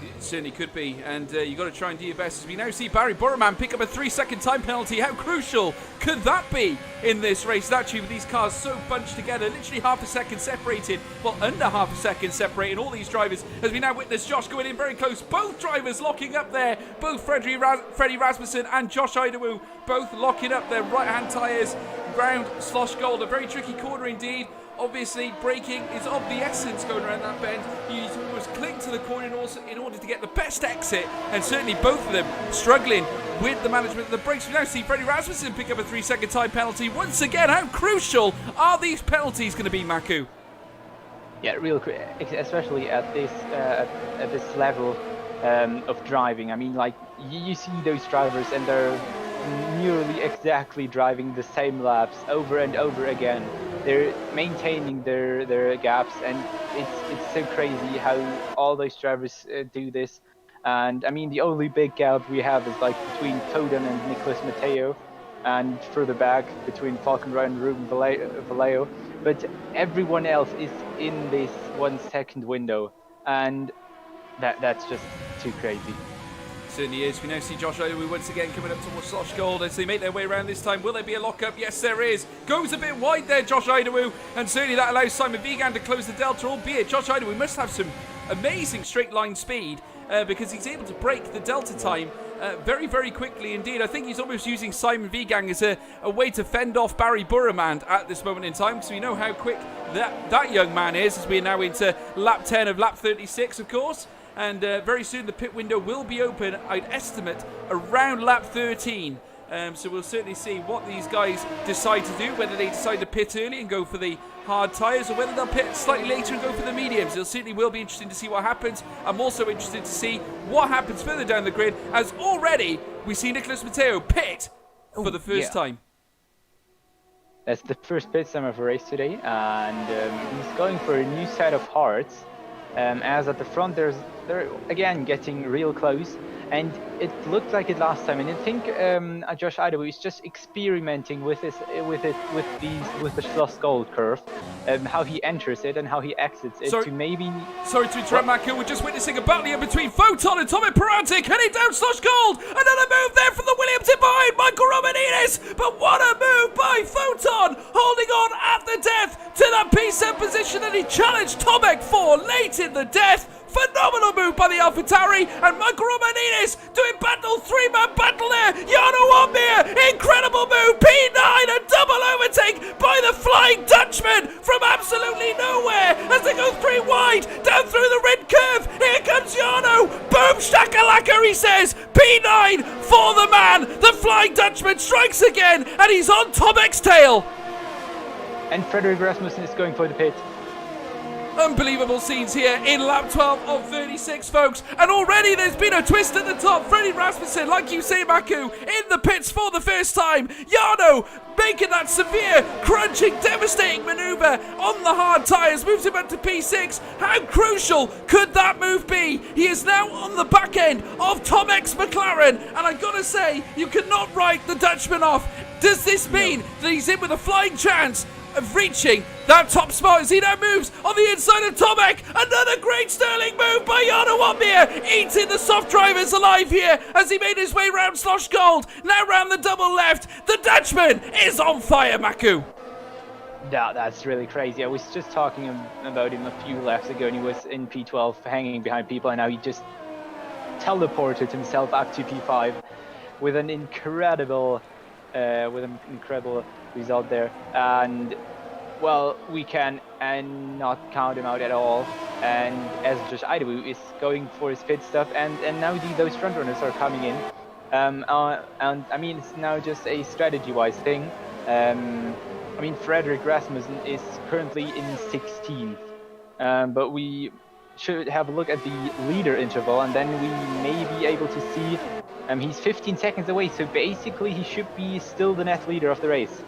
It certainly could be, and you've got to try and do your best. As we now see Barry Burraman pick up a 3-second time penalty. How crucial could that be in this race? Actually, with these cars so bunched together, literally half a second separated, well, under half a second separating all these drivers, as we now witness Josh going in very close. Both drivers locking up there, both Freddie Rasmussen and Josh Idowu, both locking up their right-hand tyres round Sloshgold. A very tricky corner indeed. Obviously, braking is of the essence going around that bend. You need to almost cling to the corner in order to get the best exit, and certainly both of them struggling with the management of the brakes. We now see Freddie Rasmussen pick up a 3-second time penalty. Once again, how crucial are these penalties going to be, Maku? Yeah, real quick, especially at this level of driving. I mean, like, you see those drivers and they're nearly exactly driving the same laps over and over again. They're maintaining their gaps, and it's so crazy how all those drivers do this. And I mean, the only big gap we have is like between Toden and Nicolas Matteo, and further back between Falkenraud and Ruben Vallejo. But everyone else is in this 1 second window, and that's just too crazy. Certainly is. We now see Josh Idowu once again coming up towards Slosh Gold as they make their way around this time. Will there be a lockup? Yes, there is. Goes a bit wide there, Josh Idowu, and certainly that allows Simon Vigan to close the delta, albeit Josh Idowu must have some amazing straight line speed because he's able to break the delta time very, very quickly indeed. I think he's almost using Simon Vigan as a way to fend off Barry Burremand at this moment in time, because we know how quick that young man is, as we're now into lap 10 of lap 36, of course. And very soon the pit window will be open, I'd estimate, around lap 13. So we'll certainly see what these guys decide to do, whether they decide to pit early and go for the hard tyres, or whether they'll pit slightly later and go for the mediums. It certainly will be interesting to see what happens. I'm also interested to see what happens further down the grid, as already we see Nicolas Matteo pit for the first time. That's the first pit stop of a race today, and he's going for a new set of hards. As at the front they're again getting real close, and it looked like it last time. And I think Josh Idowu is just experimenting with the Schloss Gold curve, how he enters it and how he exits it. Sorry to interrupt, Maku. We're just witnessing a battle here between Photon and Tomek Perantic, heading down Slosh Gold. Another move there from the Williams in behind Michael Romanidis, but what a move by Photon, holding on at the death to that P7 position that he challenged Tomek for late in the death. Phenomenal move by the AlphaTauri, and Michael Romanidis doing battle, 3-man battle there. Jarno Opmeer, incredible move. P9, a double overtake by the Flying Dutchman from absolutely nowhere as they go 3 wide down through the red curve. Here comes Jarno. Boom, shakalaka, he says. P9 for the man. The Flying Dutchman strikes again, and he's on Tomek's tail. And Frederick Rasmussen is going for the pit. Unbelievable scenes here in lap 12 of 36, folks. And already there's been a twist at the top. Freddie Rasmussen, like you say, Maku, in the pits for the first time. Jarno making that severe, crunching, devastating maneuver on the hard tyres. Moves him up to P6. How crucial could that move be? He is now on the back end of Tomek's McLaren. And I've got to say, you cannot write the Dutchman off. Does this mean that he's in with a flying chance of reaching that top spot as he now moves on the inside of Tomek? Another great sterling move by Jarno Opmeer, eating the soft drivers alive here as he made his way round Slosh Gold, now round the double left. The Dutchman is on fire, Maku. That's really crazy. I was just talking about him a few laps ago, and he was in P12 hanging behind people, and now he just teleported himself up to P5 with an incredible result there. And well, we can not count him out at all. And as Josh Idowu is going for his pit stop, and now those front runners are coming in. And I mean, it's now just a strategy-wise thing. I mean, Frederick Rasmussen is currently in 16th, but we should have a look at the leader interval, and then we may be able to see he's 15 seconds away, so basically he should be still the net leader of the race.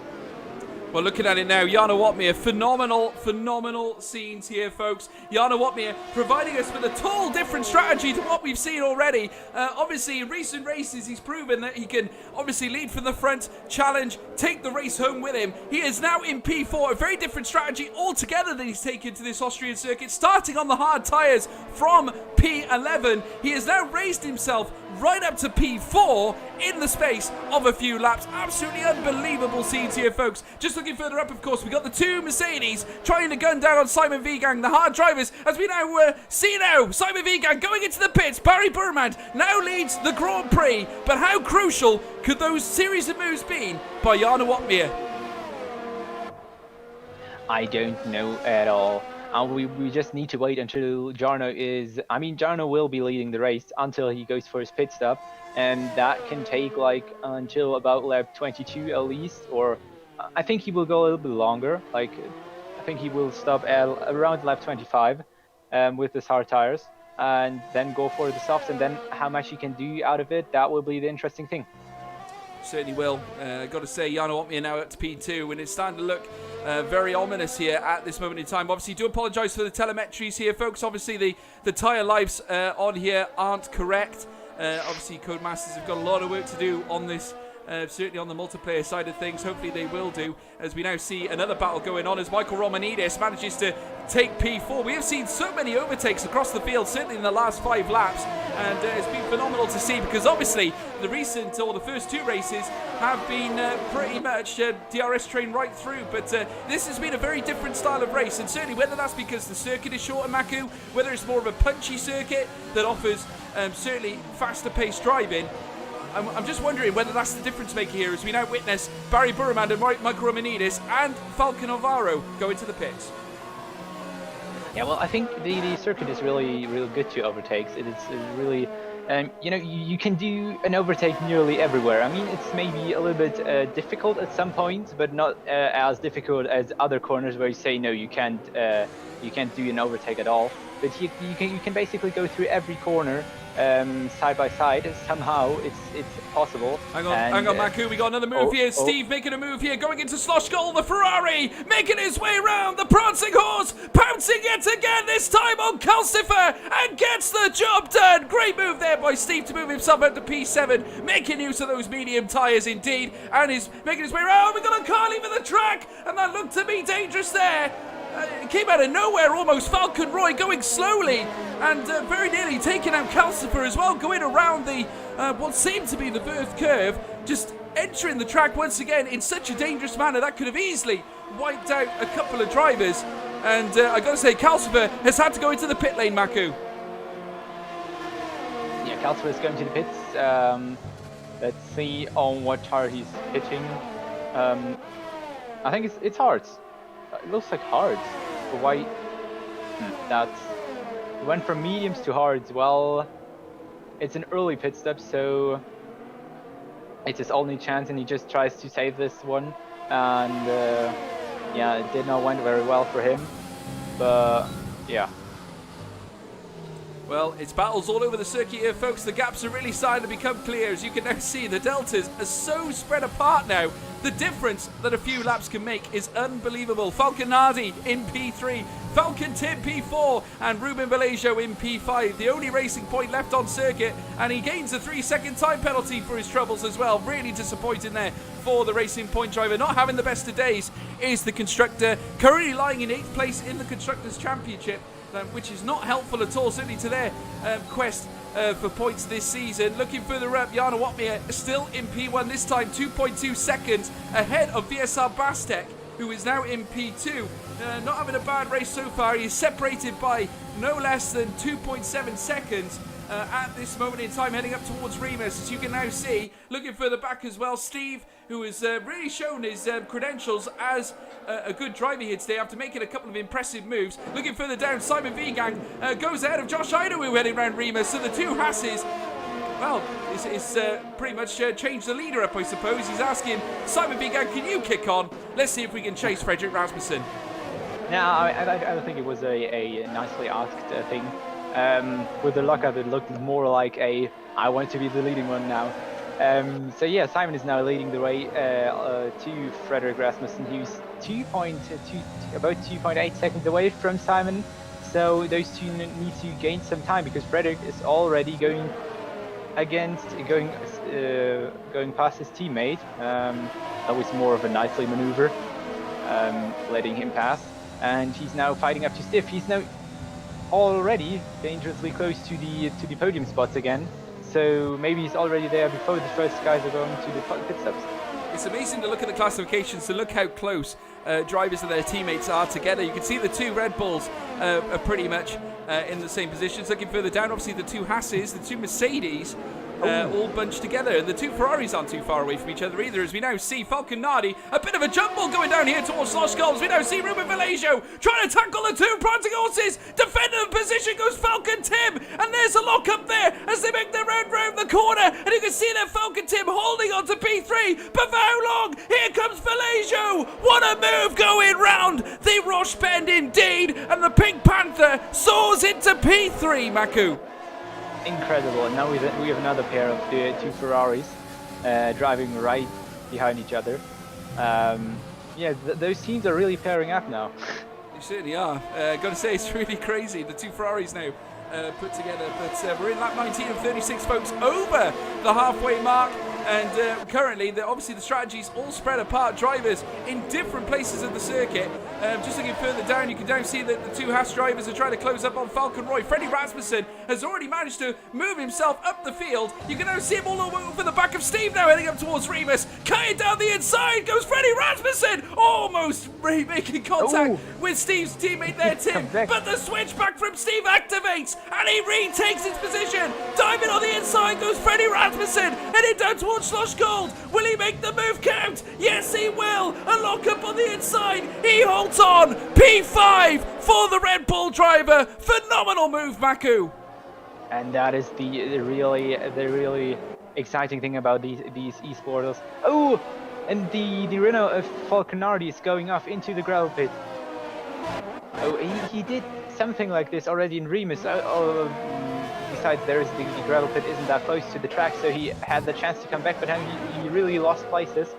Well, looking at it now, Jarno Opmeer, phenomenal scenes here, folks. Jarno Opmeer providing us with a total different strategy to what we've seen already. Obviously, in recent races, he's proven that he can obviously lead from the front, challenge, take the race home with him. He is now in P4, a very different strategy altogether that he's taken to this Austrian circuit, starting on the hard tyres from P11. He has now raised himself right up to P4 in the space of a few laps. Absolutely unbelievable scenes here, folks. Just looking further up, of course, we got the two Mercedes trying to gun down on Simon Vigan, the hard drivers, as we now see now Simon Vigan going into the pits. Barry Burremand now leads the Grand Prix, but how crucial could those series of moves be by Jarno Opmeer? I don't know at all. And we just need to wait until Jarno is. I mean, Jarno will be leading the race until he goes for his pit stop, and that can take like until about lap 22 at least, or I think he will go a little bit longer. Like, I think he will stop at around lap 25 with his hard tires, and then go for the softs, and then how much he can do out of it, that will be the interesting thing. Certainly will. Got to say, Jarno Opmeer now up to P2, and it's starting to look very ominous here at this moment in time. Obviously, do apologise for the telemetries here, folks. Obviously, the tyre lives on here aren't correct. Obviously, Codemasters have got a lot of work to do on this. Certainly on the multiplayer side of things. Hopefully they will do, as we now see another battle going on as Michael Romanidis manages to take P4. We have seen so many overtakes across the field, certainly in the last 5 laps, and it's been phenomenal to see, because obviously the recent, or the first 2 races have been pretty much DRS train right through, but this has been a very different style of race, and certainly whether that's because the circuit is shorter, Maku, whether it's more of a punchy circuit that offers certainly faster paced driving, I'm just wondering whether that's the difference maker here, as we now witness Barry Burman and Michael Romanidis and Falcon Navarro go into the pits. Yeah, well, I think the circuit is really good to overtakes. It is really, you know, you can do an overtake nearly everywhere. I mean, it's maybe a little bit difficult at some points, but not as difficult as other corners where you say no, you can't do an overtake at all. But you can basically go through every corner side by side. Somehow it's possible. Hang on, Maku, we got another move here. Steve making a move here, going into Slosh Goal, the Ferrari making his way round, the prancing horse pouncing yet again, this time on Calcifer, and gets the job done. Great move there by Steve to move himself up to P7, making use of those medium tyres indeed, and is making his way around. We got a car leaving the track, and that looked to be dangerous there. It came out of nowhere almost. Falcon Roy going slowly and very nearly taking out Calcifer as well, going around the what seemed to be the Verth curve, just entering the track once again in such a dangerous manner that could have easily wiped out a couple of drivers. And I got to say, Calcifer has had to go into the pit lane, Maku. Yeah, Calcifer is going to the pits. Let's see on what tire he's pitching. I think it's hards. It looks like hards. But why? That's. It went from mediums to hards. Well, it's an early pit stop, so it's his only chance, and he just tries to save this one. And yeah, it did not went very well for him. But yeah. Well, it's battles all over the circuit here, folks. The gaps are really starting to become clear. As you can now see, the deltas are so spread apart now. The difference that a few laps can make is unbelievable. Falcon Nardi in P3, Falcon Tim P4, and Ruben Belejo in P5. The only racing point left on circuit, and he gains a 3-second time penalty for his troubles as well. Really disappointing there for the Racing Point driver. Not having the best of days is the constructor, currently lying in 8th place in the Constructors' Championship, which is not helpful at all, certainly to their quest for points this season. Looking further up, Jarno Opmeer still in P1, this time 2.2 seconds ahead of VSR Bastek, who is now in P2. Not having a bad race so far. He is separated by no less than 2.7 seconds at this moment in time, heading up towards Remus, as you can now see. Looking further back as well, Steve, who has really shown his credentials as a good driver here today after making a couple of impressive moves. Looking further down, Simon Vigang goes ahead of Josh Idawu heading around Remus. So the two Hasses, well, it's pretty much changed the leader up, I suppose. He's asking Simon Vigang, can you kick on? Let's see if we can chase Frederick Rasmussen. No, I don't think it was a nicely asked thing. With the lockup, it looked more like I want to be the leading one now. So yeah, Simon is now leading the way to Frederick Rasmussen, who's about 2.8 seconds away from Simon. So those two need to gain some time, because Frederick is already going past his teammate. That was more of a nicely maneuver, letting him pass, and he's now fighting up to Stiff. He's now already dangerously close to the podium spots again. So maybe he's already there before the first guys are going to the pit stops. It's amazing to look at the classifications, to look how close drivers and their teammates are together. You can see the two Red Bulls are pretty much in the same positions. Looking further down, obviously the two Hasses, the two Mercedes, all bunched together. And the two Ferraris aren't too far away from each other either, as we now see Falconardi, a bit of a jumble going down here towards Slosh Goals. We now see Ruben Vallejo trying to tackle the two Prancing horses. Defending the position goes Falcon Tim, and there's a lock up there as they make their round round the corner. And you can see that Falcon Tim holding on to P3, but for how long? Here comes Vallejo. What a move going round the Roche Bend indeed, and the Pink Panther soars into P3, Maku. Incredible. And now we have another pair of the two Ferraris driving right behind each other. Yeah, those teams are really pairing up now. They certainly are. Got to say, it's really crazy. The two Ferraris now put together. But we're in lap 19 of 36, folks, over the halfway mark. And currently, obviously, the strategies all spread apart. Drivers in different places of the circuit. Just looking further down, you can now see that the two Haas drivers are trying to close up on Falconroy. Freddie Rasmussen has already managed to move himself up the field. You can now see him all over the back of Steve now, heading up towards Remus. Cutting down the inside goes Freddie Rasmussen, almost making contact with Steve's teammate there, Tim. But the switchback from Steve activates, and he retakes his position. Diving on the inside goes Freddie Rasmussen, heading down towards Slosh Gold. Will he make the move count? Yes, he will. A lock up on the inside. He holds on. P5 for the Red Bull driver. Phenomenal move, Maku. And that is the really exciting thing about these esporters. Oh, and the Renault of Falconardi is going off into the gravel pit. Oh, he did something like this already in Remus. Besides, the gravel pit isn't that close to the track, so he had the chance to come back, but he really lost places.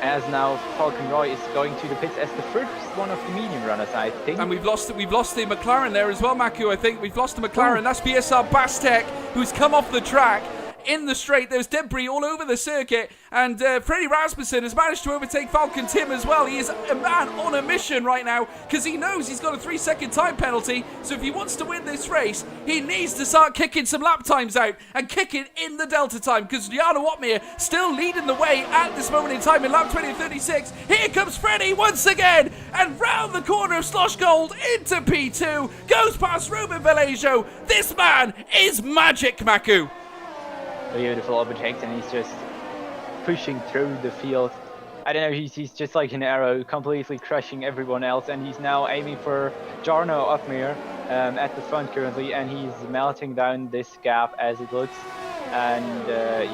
As now Falconroy is going to the pits as the first one of the medium runners, I think. And we've lost the McLaren there as well, Maku. I think we've lost the McLaren. That's BSR Bastek, who's come off the track. In the straight, there's debris all over the circuit, and Freddie Rasmussen has managed to overtake Falcon Tim as well. He is a man on a mission right now, because he knows he's got a 3-second time penalty, so if he wants to win this race, he needs to start kicking some lap times out, and kicking in the delta time, because Jarno Watmere still leading the way at this moment in time in lap 20 and 36. Here comes Freddie once again, and round the corner of Slosh Gold into P2, goes past Ruben Vallejo. This man is magic, Maku. Beautiful overtakes, and he's just pushing through the field. I don't know, he's just like an arrow, completely crushing everyone else, and he's now aiming for Jarno Watmere at the front currently, and he's melting down this gap as it looks. And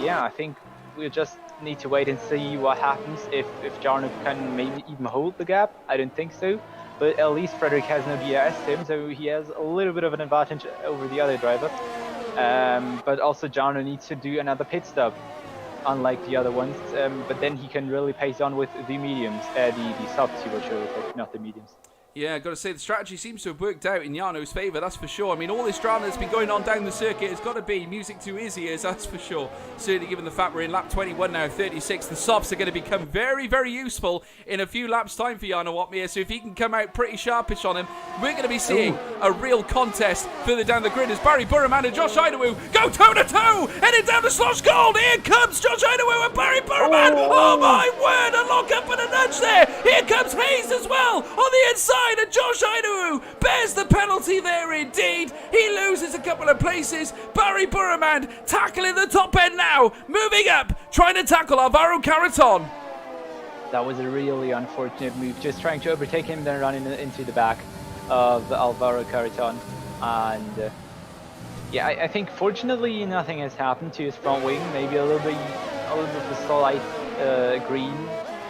yeah, I think we'll just need to wait and see what happens if Jarno can maybe even hold the gap. I don't think so, but at least Frederick has no DRS sim, so he has a little bit of an advantage over the other driver. But also Jarno needs to do another pit stop, unlike the other ones, but then he can really pace on with the mediums, the softs he will show, but not the mediums. Yeah, got to say, the strategy seems to have worked out in Jarno's favour, that's for sure. I mean, all this drama that's been going on down the circuit has got to be music to his ears, that's for sure. Certainly given the fact we're in lap 21 now, 36, the softs are going to become very, very useful in a few laps' time for Jarno Watmere, so if he can come out pretty sharpish on him, we're going to be seeing a real contest further down the grid as Barry Burman and Josh Idawu go toe-to-toe, heading down to Slosh Gold. Here comes Josh Idawu and Barry Burman. Oh my word, a lock up and a nudge there. Here comes Hayes as well on the inside. And Josh Idawu bears the penalty there indeed. He loses a couple of places. Barry Burman tackling the top end now. Moving up, trying to tackle Alvaro Caraton. That was a really unfortunate move. Just trying to overtake him, then running into the back of Alvaro Caraton. And yeah, I think fortunately nothing has happened to his front wing. Maybe a little bit of a slight green.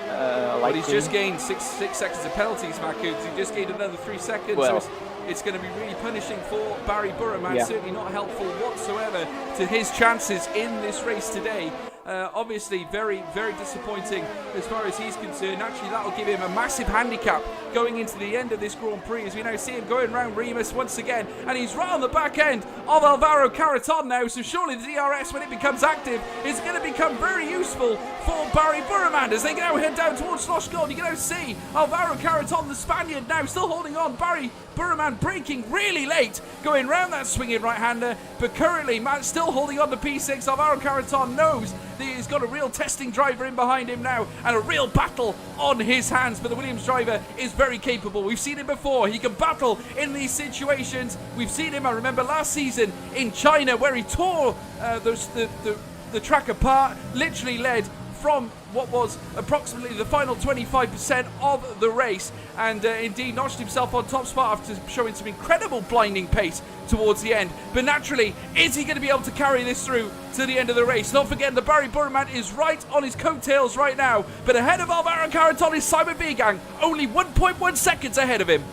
But he's just gained six seconds of penalties, Maku. He just gained another 3 seconds. Well, so it's going to be really punishing for Barry Burman. Certainly not helpful whatsoever to his chances in this race today. Obviously very, very disappointing as far as he's concerned. Actually, that'll give him a massive handicap going into the end of this Grand Prix, as we now see him going around Remus once again, and he's right on the back end of Alvaro Caraton now, so surely the DRS, when it becomes active, is going to become very useful for Barry Burman as they now head down towards Slosh Gold. You can now see Alvaro Caraton, the Spaniard, now still holding on. Barry Burman braking really late, going round that swinging right-hander, but currently still holding on to P6. Alvaro Caraton knows He's got a real testing driver in behind him now, and a real battle on his hands. But the Williams driver is very capable. We've seen him before. He can battle in these situations. We've seen him, I remember last season in China, where he tore the track apart, literally led from what was approximately the final 25% of the race, and indeed notched himself on top spot after showing some incredible blinding pace towards the end. But naturally, is he going to be able to carry this through to the end of the race? Not forgetting that Barry Burman is right on his coattails right now, but ahead of Alvaro Caraton is Simon Vigang, only 1.1 seconds ahead of him.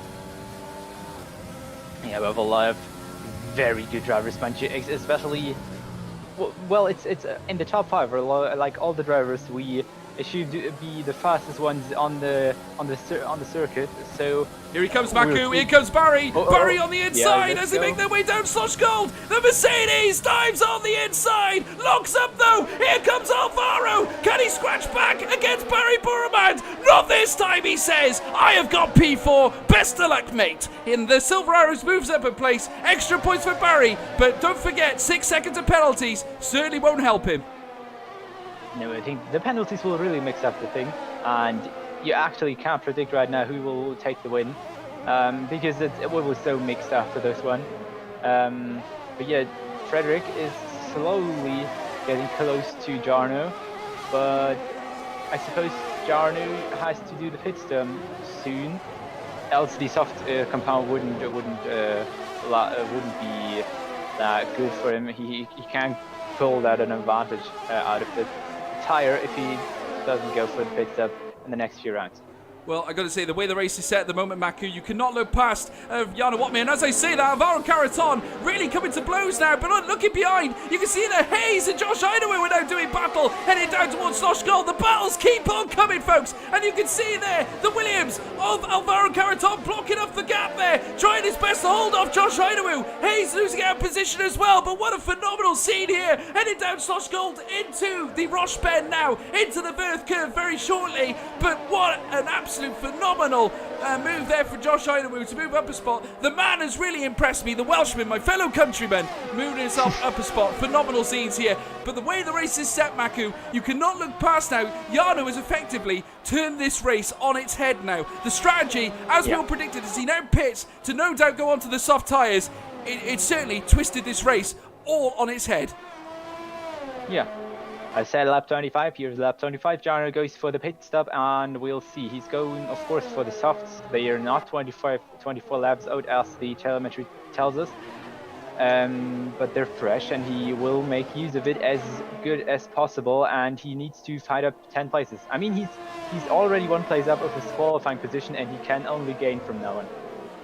Yeah, we have a lot of very good drivers, especially. Well, it's in the top 5. Like all the drivers, it should be the fastest ones on the circuit. So here he comes, Maku. Here comes Barry. Barry on the inside as they make their way down Slush Gold. The Mercedes dives on the inside. Locks up though. Here comes Alvaro. Can he scratch back against Barry Burman? Not this time, he says. I have got P4. Best of luck, mate. And the Silver Arrows moves up a place. Extra points for Barry. But don't forget, 6 seconds of penalties certainly won't help him. No, I think the penalties will really mix up the thing, and you actually can't predict right now who will take the win, because it was so mixed after this one. But yeah, Frederick is slowly getting close to Jarno, but I suppose Jarno has to do the pit stop soon, else the soft compound wouldn't be that good for him. He can't pull that an advantage out of the tire if he doesn't go for the pit stop in the next few rounds. Well, I got to say, the way the race is set at the moment, Maku, you cannot look past Jana Watme. And as I say that, Alvaro Caraton really coming to blows now. But looking behind, you can see that Hayes and Josh Hideaway are now doing battle, heading down towards Slosh Gold. The battles keep on coming, folks. And you can see there the Williams of Alvaro Caraton blocking off the gap there, trying his best to hold off Josh Hideaway. Hayes losing out of position as well. But what a phenomenal scene here, heading down Slosh Gold into the Roche Bend now, into the Verth curve very shortly. But what an absolute phenomenal move there for Josh Hideaway to move up a spot. The man has really impressed me, the Welshman, my fellow countryman, moving himself up a spot. Phenomenal scenes here. But the way the race is set, Maku, you cannot look past now. Jarno has effectively turned this race on its head now. The strategy, as we all predicted, as he now pits to no doubt go onto the soft tyres, it certainly twisted this race all on its head. Yeah. I said lap 25, here's lap 25. Jarno goes for the pit stop, and we'll see. He's going, of course, for the softs. They are not 24 laps out, as the telemetry tells us. But they're fresh, and he will make use of it as good as possible, and he needs to fight up 10 places. I mean, he's already 1 place up of his qualifying position, and he can only gain from now on.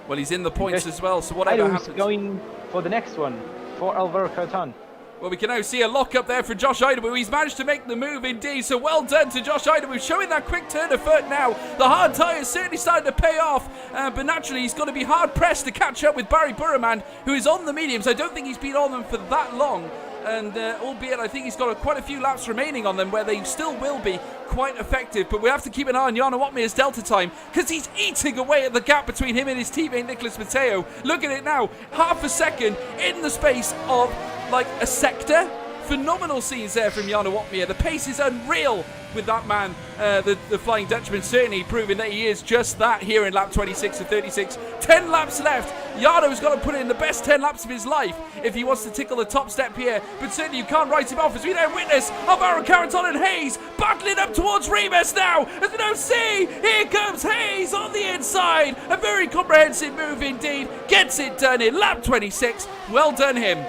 Well, he's in the points as well, so whatever happens... going for the next one, for Alvaro Caraton. Well, we can now see a lock-up there for Josh Hideaway. He's managed to make the move indeed, so well done to Josh Hideaway, showing that quick turn of foot now. The hard tyre is certainly starting to pay off, but naturally he's going to be hard-pressed to catch up with Barry Burman, who is on the mediums. I don't think he's been on them for that long, and albeit I think he's got quite a few laps remaining on them where they still will be quite effective. But we have to keep an eye on Jana Watme's delta time, because he's eating away at the gap between him and his teammate Nicholas Matteo. Look at it now, half a second in the space of like a sector. Phenomenal scenes there from Jana Watme. The pace is unreal with that man, the Flying Dutchman, certainly proving that he is just that here in lap 26 of 36. 10 laps left. Jarno's got to put in the best 10 laps of his life if he wants to tickle the top step here, but certainly you can't write him off, as we now witness Alvaro Caraton and Hayes battling up towards Remus now, as we now see, here comes Hayes on the inside. A very comprehensive move indeed, gets it done in lap 26. Well done him.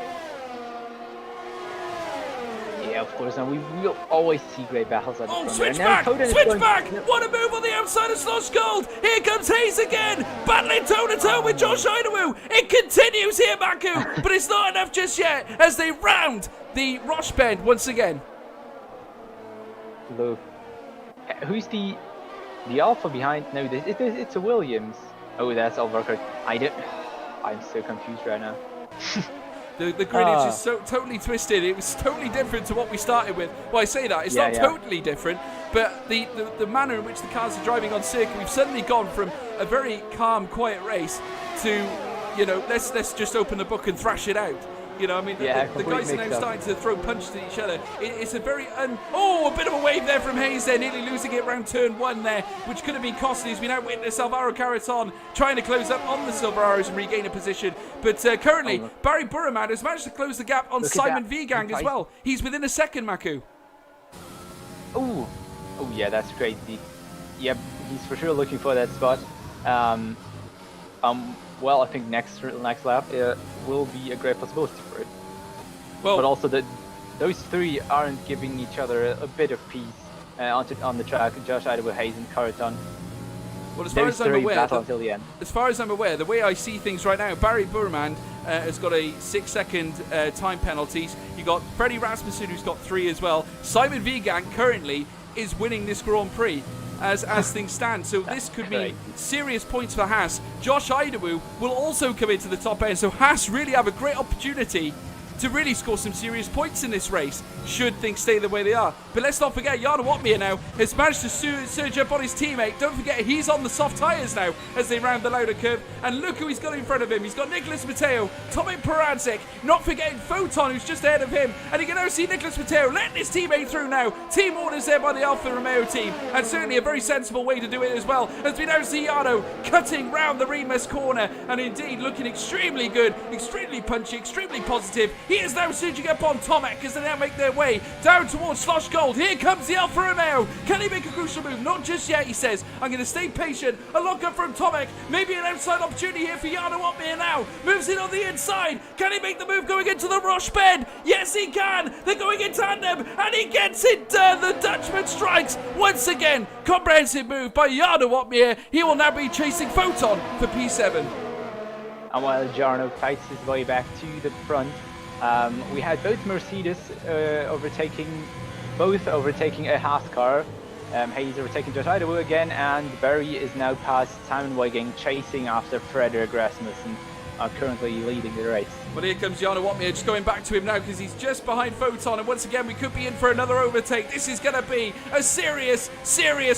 Yeah, of course, and we will always see great battles at the front. Switch back! What a move on the outside of Slosh Gold! Here comes Hayes again, battling toe-to-toe with Josh Hideaway. It continues here, Maku, but it's not enough just yet, as they round the Roche Bend once again. Look, who's the Alpha behind? No, it's a Williams. Oh, that's Alvaro. I'm so confused right now. The greenage is so totally twisted. It was totally different to what we started with. Well, I say that. It's not totally different, but the manner in which the cars are driving on circuit, we've suddenly gone from a very calm, quiet race to, you know, let's just open the book and thrash it out. You know, I mean, Yeah, the guys are now mix-up. starting to throw punches at each other. It's a very a bit of a wave there from Hayes there, nearly losing it around turn 1 there, which could have been costly as we now witness Alvaro Carreton trying to close up on the Silver Arrows and regain a position. But currently, Barry Burman has managed to close the gap on Simon Vigang as well. He's within a second, Maku. Oh yeah, that's crazy. Yep, he's for sure looking for that spot. Well, I think next lap will be a great possibility for it. Well, but also those three aren't giving each other a bit of peace on the track. Josh Idaho, Hayes, and Carreton. Well, as far as I'm aware, until the end. As far as I'm aware, the way I see things right now, Barry Burman has got a 6-second time penalties. You got Freddie Rasmussen, who's got 3 as well. Simon Vigang currently is winning this Grand Prix as things stand. So this could mean serious points for Haas. Josh Idawu will also come into the top end. So Haas really have a great opportunity to really score some serious points in this race, should things stay the way they are. But let's not forget, Jarno Watmir now has managed to surge up on his teammate. Don't forget, he's on the soft tyres now as they round the Lauda curve. And look who he's got in front of him. He's got Nicholas Matteo, Tomek Paradzik, not forgetting Photon, who's just ahead of him. And you can now see Nicholas Matteo letting his teammate through now. Team orders there by the Alfa Romeo team. And certainly a very sensible way to do it as well, as we now see Jarno cutting round the Remus corner. And indeed looking extremely good, extremely punchy, extremely positive. He is now surging up on Tomek as they now make their way down towards Slosh Gold. Here comes the Alfa Romeo. Can he make a crucial move? Not just yet, he says. I'm going to stay patient. A lock up from Tomek. Maybe an outside opportunity here for Jarno Watmir now. Moves in on the inside. Can he make the move going into the Roche bend? Yes, he can. They're going in tandem and he gets it done. The Dutchman strikes once again. Comprehensive move by Jarno Watmir. He will now be chasing Photon for P7. And while Jarno fights his way back to the front, we had both Mercedes overtaking a Haas car. Hayes overtaking Josh Idaho again, and Barry is now past Simon Vigang, chasing after Frederick Rasmussen, currently leading the race. Well, here comes Jarno Watmir, just going back to him now because he's just behind Photon, and once again we could be in for another overtake. This is going to be a serious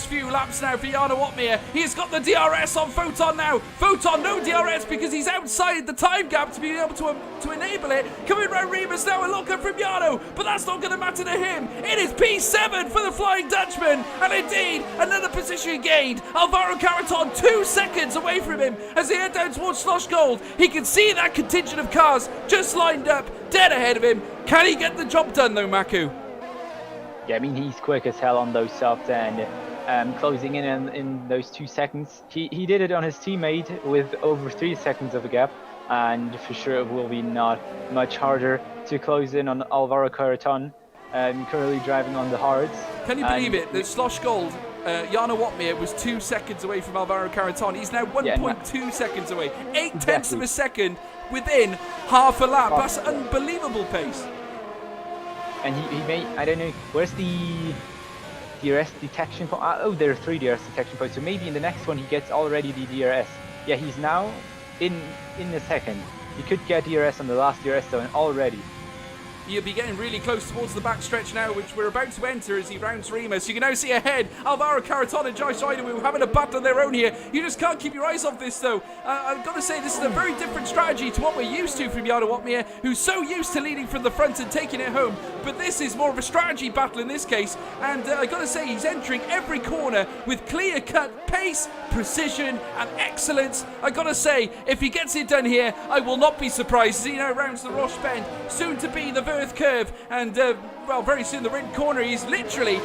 few laps now for Jarno Watmir. He's got the DRS on Photon now. Photon no DRS because he's outside the time gap to be able to enable it. Coming round Remus now, a lock-up from Jarno, but that's not going to matter to him. It is P7 for the Flying Dutchman, and indeed another position gained. Alvaro Carreton 2 seconds away from him as they head down towards Slosh Gold. He can see that contingent of cars just lined up, dead ahead of him. Can he get the job done though, Maku? Yeah, I mean, he's quick as hell on those softs, and closing in those 2 seconds. He did it on his teammate with over 3 seconds of a gap, and for sure it will be not much harder to close in on Alvaro Carreton, currently driving on the hards. Can you believe it that Slosh Gold, Jarno Watmir was 2 seconds away from Alvaro Carreton. He's now 1.2 seconds away, 0.8 of a second within half a lap. That's unbelievable pace. And he may, I don't know, where's the DRS detection point? Oh, there are 3 DRS detection points, so maybe in the next one he gets already the DRS. Yeah, he's now in the second. He could get DRS on the last DRS zone already. You'll be getting really close towards the back stretch now, which we're about to enter as he rounds Remus. You can now see ahead Alvaro Carreton and Josh Idawu having a battle of their own here. You just can't keep your eyes off this though. I've got to say this is a very different strategy to what we're used to from Jarno Watmir, who's so used to leading from the front and taking it home. But this is more of a strategy battle in this case, and I've got to say he's entering every corner with clear-cut pace, precision and excellence. I've got to say, if he gets it done here, I will not be surprised as he now rounds the Roche bend, soon to be the Verth curve, and well, very soon the red corner. He's literally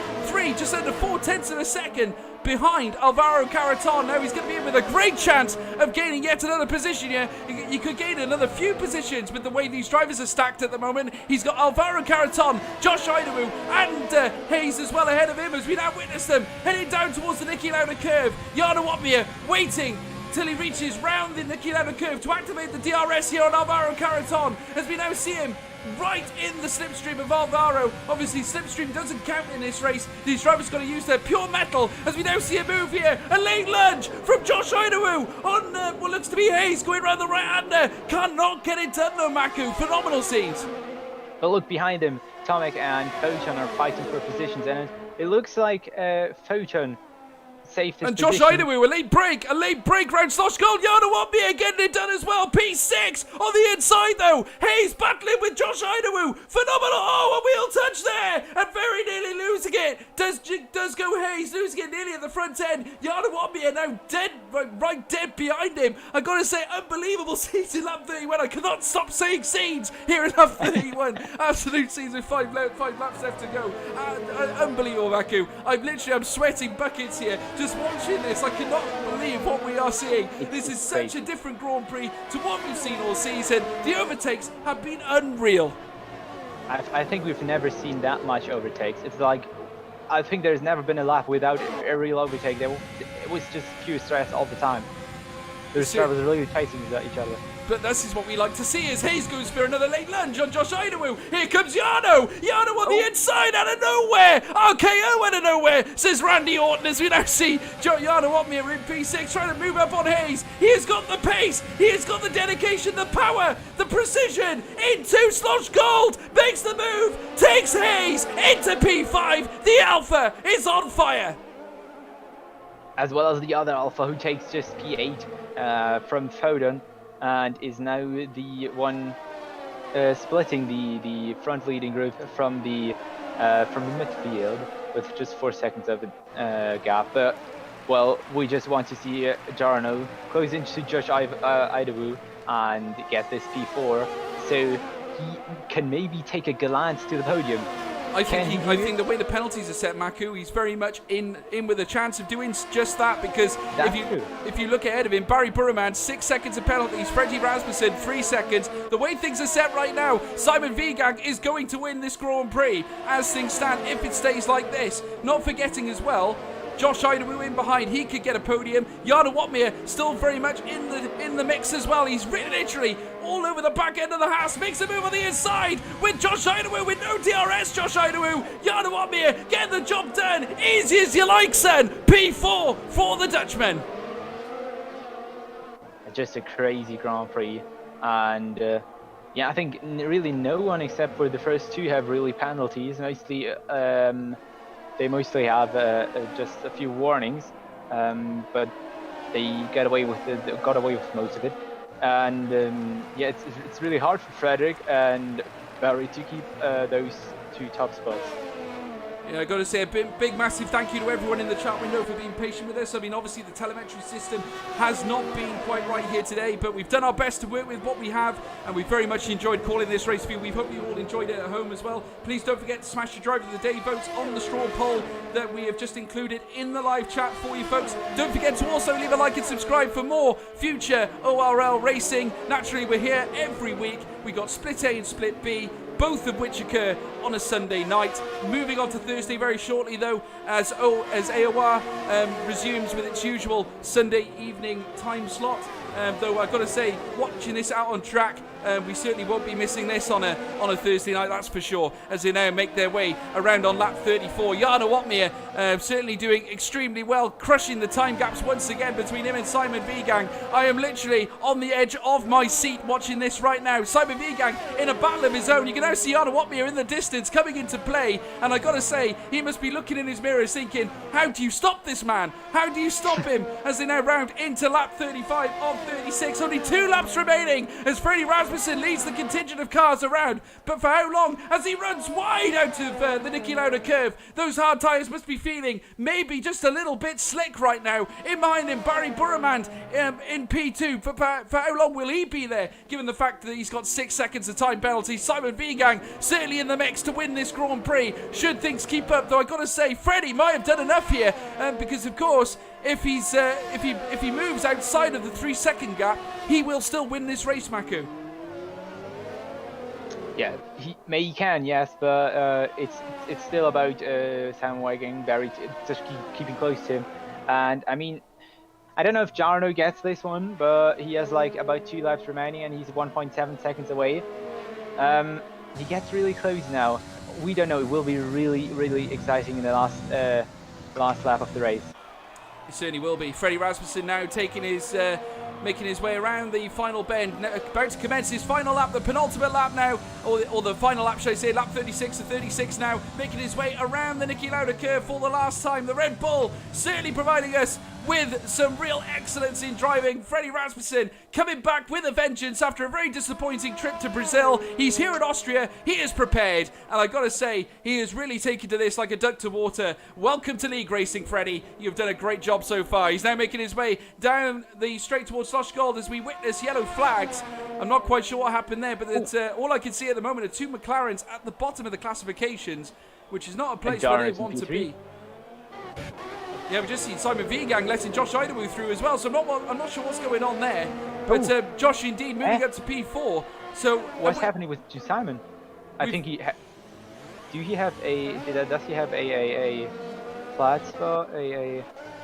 just under 0.4 of a second behind Alvaro Carreton. Now he's going to be in with a great chance of gaining yet another position here. You could gain another few positions with the way these drivers are stacked at the moment. He's got Alvaro Carreton, Josh Idawu and Hayes as well ahead of him as we now witness them heading down towards the Niki Lauda curve. Jarno Watmir waiting till he reaches round the Niki Lauda curve to activate the DRS here on Alvaro Carreton as we now see him right in the slipstream of Alvaro. Obviously slipstream doesn't count in this race. These drivers got to use their pure metal as we now see a move here. A late lunge from Josh Idawu on what looks to be Hayes going around the right-hander. Cannot get it done though, Maku. Phenomenal scenes. But look behind him, Tomek and Photon are fighting for positions, and it looks like Photon safe this And Josh position. Idawu, a late break round Slosh Gold. Yana Wambia getting it done as well. P6 on the inside though. Hayes battling with Josh Idawu. Phenomenal. Oh, a wheel touch there. And very nearly losing it. Does go Hayes, losing it nearly at the front end. Yana Wambia now dead, right dead behind him. I gotta say, unbelievable scenes in lap 31. I cannot stop saying scenes here in lap 31. Absolute scenes with five laps left to go. Unbelievable, Baku. I'm sweating buckets here. Just watching this, I cannot believe what we are seeing. This is such a different Grand Prix to what we've seen all season. The overtakes have been unreal. I think we've never seen that much overtakes. It's like, I think there's never been a lap without a real overtake. It was just pure stress all the time. The drivers really chasing each other. But this is what we like to see as Hayes goes for another late lunge on Josh Idawu. Here comes Yano. Yano on the inside out of nowhere. RKO out of nowhere, says Randy Orton, as we now see Yano on me in P6 trying to move up on Hayes. He has got the pace. He has got the dedication, the power, the precision. Into Slosh Gold. Makes the move. Takes Hayes into P5. The Alpha is on fire. As well as the other Alpha who takes just P8 from Foden. And is now the one splitting the front leading group from the midfield with just 4 seconds of a gap. But well, we just want to see Jarno close into Josh Idawu and get this P4, so he can maybe take a glance to the podium. I think the way the penalties are set, Maku, he's very much in with a chance of doing just that, because if you look ahead of him, Barry Burman 6 seconds of penalties, Freddie Rasmussen 3 seconds. The way things are set right now, Simon Vigang is going to win this Grand Prix as things stand if it stays like this. Not forgetting as well, Josh Idawu in behind, he could get a podium. Jarno Watmere still very much in the mix as well. He's literally all over the back end of the Haas, makes a move on the inside with Josh Idawu with no DRS. Josh Idawu, Jarno Watmere getting the job done. Easy as you like, son. P4 for the Dutchman. Just a crazy Grand Prix, and yeah, I think really no one except for the first two have really penalties. Mostly. They mostly have just a few warnings, but they got away with most of it. And yeah, it's really hard for Frederick and Barry to keep those two top spots. Yeah, I got to say a big massive thank you to everyone in the chat window for being patient with us. I mean, obviously the telemetry system has not been quite right here today, but we've done our best to work with what we have, and we very much enjoyed calling this race for you. We hope you all enjoyed it at home as well. Please don't forget to smash your driver of the day votes on the straw poll that we have just included in the live chat for you folks. Don't forget to also leave a like and subscribe for more future ORL racing. Naturally, we're here every week. We got Split A and Split B, both of which occur on a Sunday night. Moving on to Thursday very shortly though, as AOR resumes with its usual Sunday evening time slot. Though I've got to say, watching this out on track, we certainly won't be missing this on a Thursday night, that's for sure, as they now make their way around on lap 34. Jarno Watmere certainly doing extremely well, crushing the time gaps once again between him and Simon Vigang. I am literally on the edge of my seat watching this right now. Simon Vigang in a battle of his own. You can now see Jarno Watmere in the distance coming into play, and I got to say, he must be looking in his mirror thinking, how do you stop this man? How do you stop him? As they now round into lap 35 of 36. Only 2 laps remaining as Freddie Rasmussen leads the contingent of cars around. But for how long? As he runs wide out of the Niki Lauda curve. Those hard tyres must be feeling maybe just a little bit slick right now. In behind him, Barry Burmand in P2. For how long will he be there, given the fact that he's got 6 seconds of time penalty? Simon Vigang certainly in the mix to win this Grand Prix, should things keep up. Though I got to say, Freddie might have done enough here, because of course, if he moves outside of the 3-second gap, he will still win this race, Maku. Yeah, he can, yes, but it's still about sandwagging Barry, just keeping close to him. And I mean, I don't know if Jarno gets this one, but he has like about 2 laps remaining, and he's 1.7 seconds away. He gets really close now. We don't know. It will be really, really exciting in the last lap of the race. It certainly will be. Freddie Rasmussen now taking his making his way around the final bend, about to commence his final lap, the penultimate lap now, or the final lap, should I say, lap 36 to 36 now, making his way around the Niki Lauda curve for the last time. The Red Bull certainly providing us with some real excellence in driving. Freddie Rasmussen coming back with a vengeance after a very disappointing trip to Brazil. He's here in Austria, he is prepared, and I gotta say, he is really taken to this like a duck to water. Welcome to league racing, Freddie. You've done a great job so far. He's now making his way down the straight towards Sloshgold as we witness yellow flags. I'm not quite sure what happened there, but it's, all I can see at the moment are two McLarens at the bottom of the classifications, which is not a place where they want to be. Yeah, we've just seen Simon Viegang letting Josh Idawu through as well, so I'm not sure what's going on there. But Josh indeed moving up to P4. So what's happening to Simon? I think he does he have a flat spot?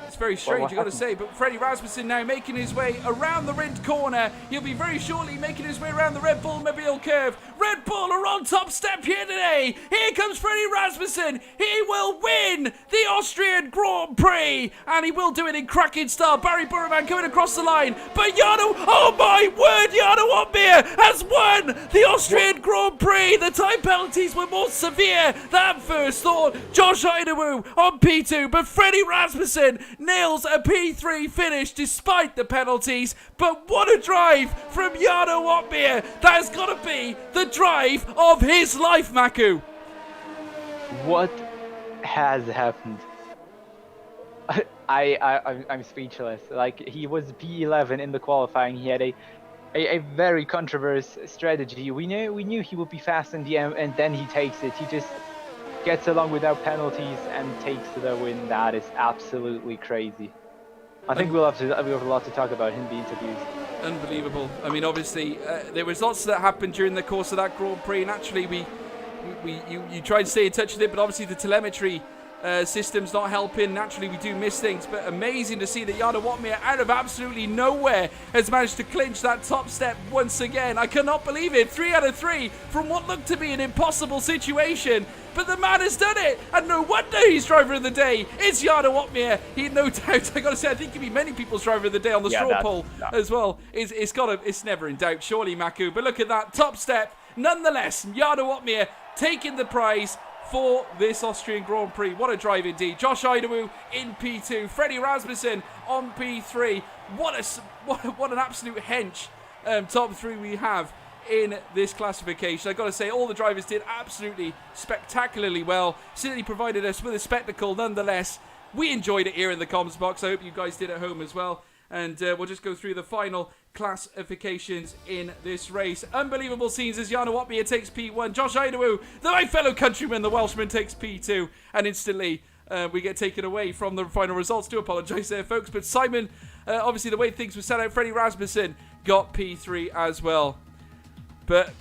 It's very strange, you got to say. But Freddie Rasmussen now making his way around the Rindt corner. He'll be very shortly making his way around the Red Bull Mobile curve. Red Bull are on top step here today. Here comes Freddie Rasmussen. He will win the Austrian Grand Prix. And he will do it in cracking style. Barry Burman coming across the line. But Jarno, oh my word, Jarno Opmeer has won the Austrian Grand Prix. The time penalties were more severe than first thought. Josh Idawu on P2. But Freddie Rasmussen nails a P3 finish despite the penalties. But what a drive from Jarno Opmeer. That has got to be the drive of his life, Maku. What has happened? I'm speechless. Like, he was P11 in the qualifying. He had a very controversial strategy. We knew he would be fast in the end, and then he takes it. He just gets along without penalties and takes the win. That is absolutely crazy. I think we'll have a lot to talk about in the interviews. Unbelievable. I mean, obviously, there was lots that happened during the course of that Grand Prix. Naturally, you try and stay in touch with it, but obviously the telemetry system's not helping. Naturally, we do miss things, but amazing to see that Jarno Opmeer, out of absolutely nowhere, has managed to clinch that top step once again. I cannot believe it. 3 out of 3 from what looked to be an impossible situation. But the man has done it, and no wonder he's driver of the day. It's Jarno Opmeer. He, no doubt, I got to say, I think he'd be many people's driver of the day on the straw poll as well. It's never in doubt, surely, Maku. But look at that top step. Nonetheless, Jarno Opmeer taking the prize for this Austrian Grand Prix. What a drive indeed. Josh Idawu in P2, Freddie Rasmussen on P3. What an absolute hench top 3 we have in this classification. I got to say, all the drivers did absolutely spectacularly well. Certainly provided us with a spectacle nonetheless. We enjoyed it here in the comms box. I hope you guys did at home as well. And we'll just go through the final classifications in this race. Unbelievable scenes as Jarno Opmeer takes P1. Josh Idawu, my fellow countryman, the Welshman, takes P2. And instantly we get taken away from the final results. Do apologise there, folks. But Simon, obviously the way things were set out, Freddie Rasmussen got P3 as well. But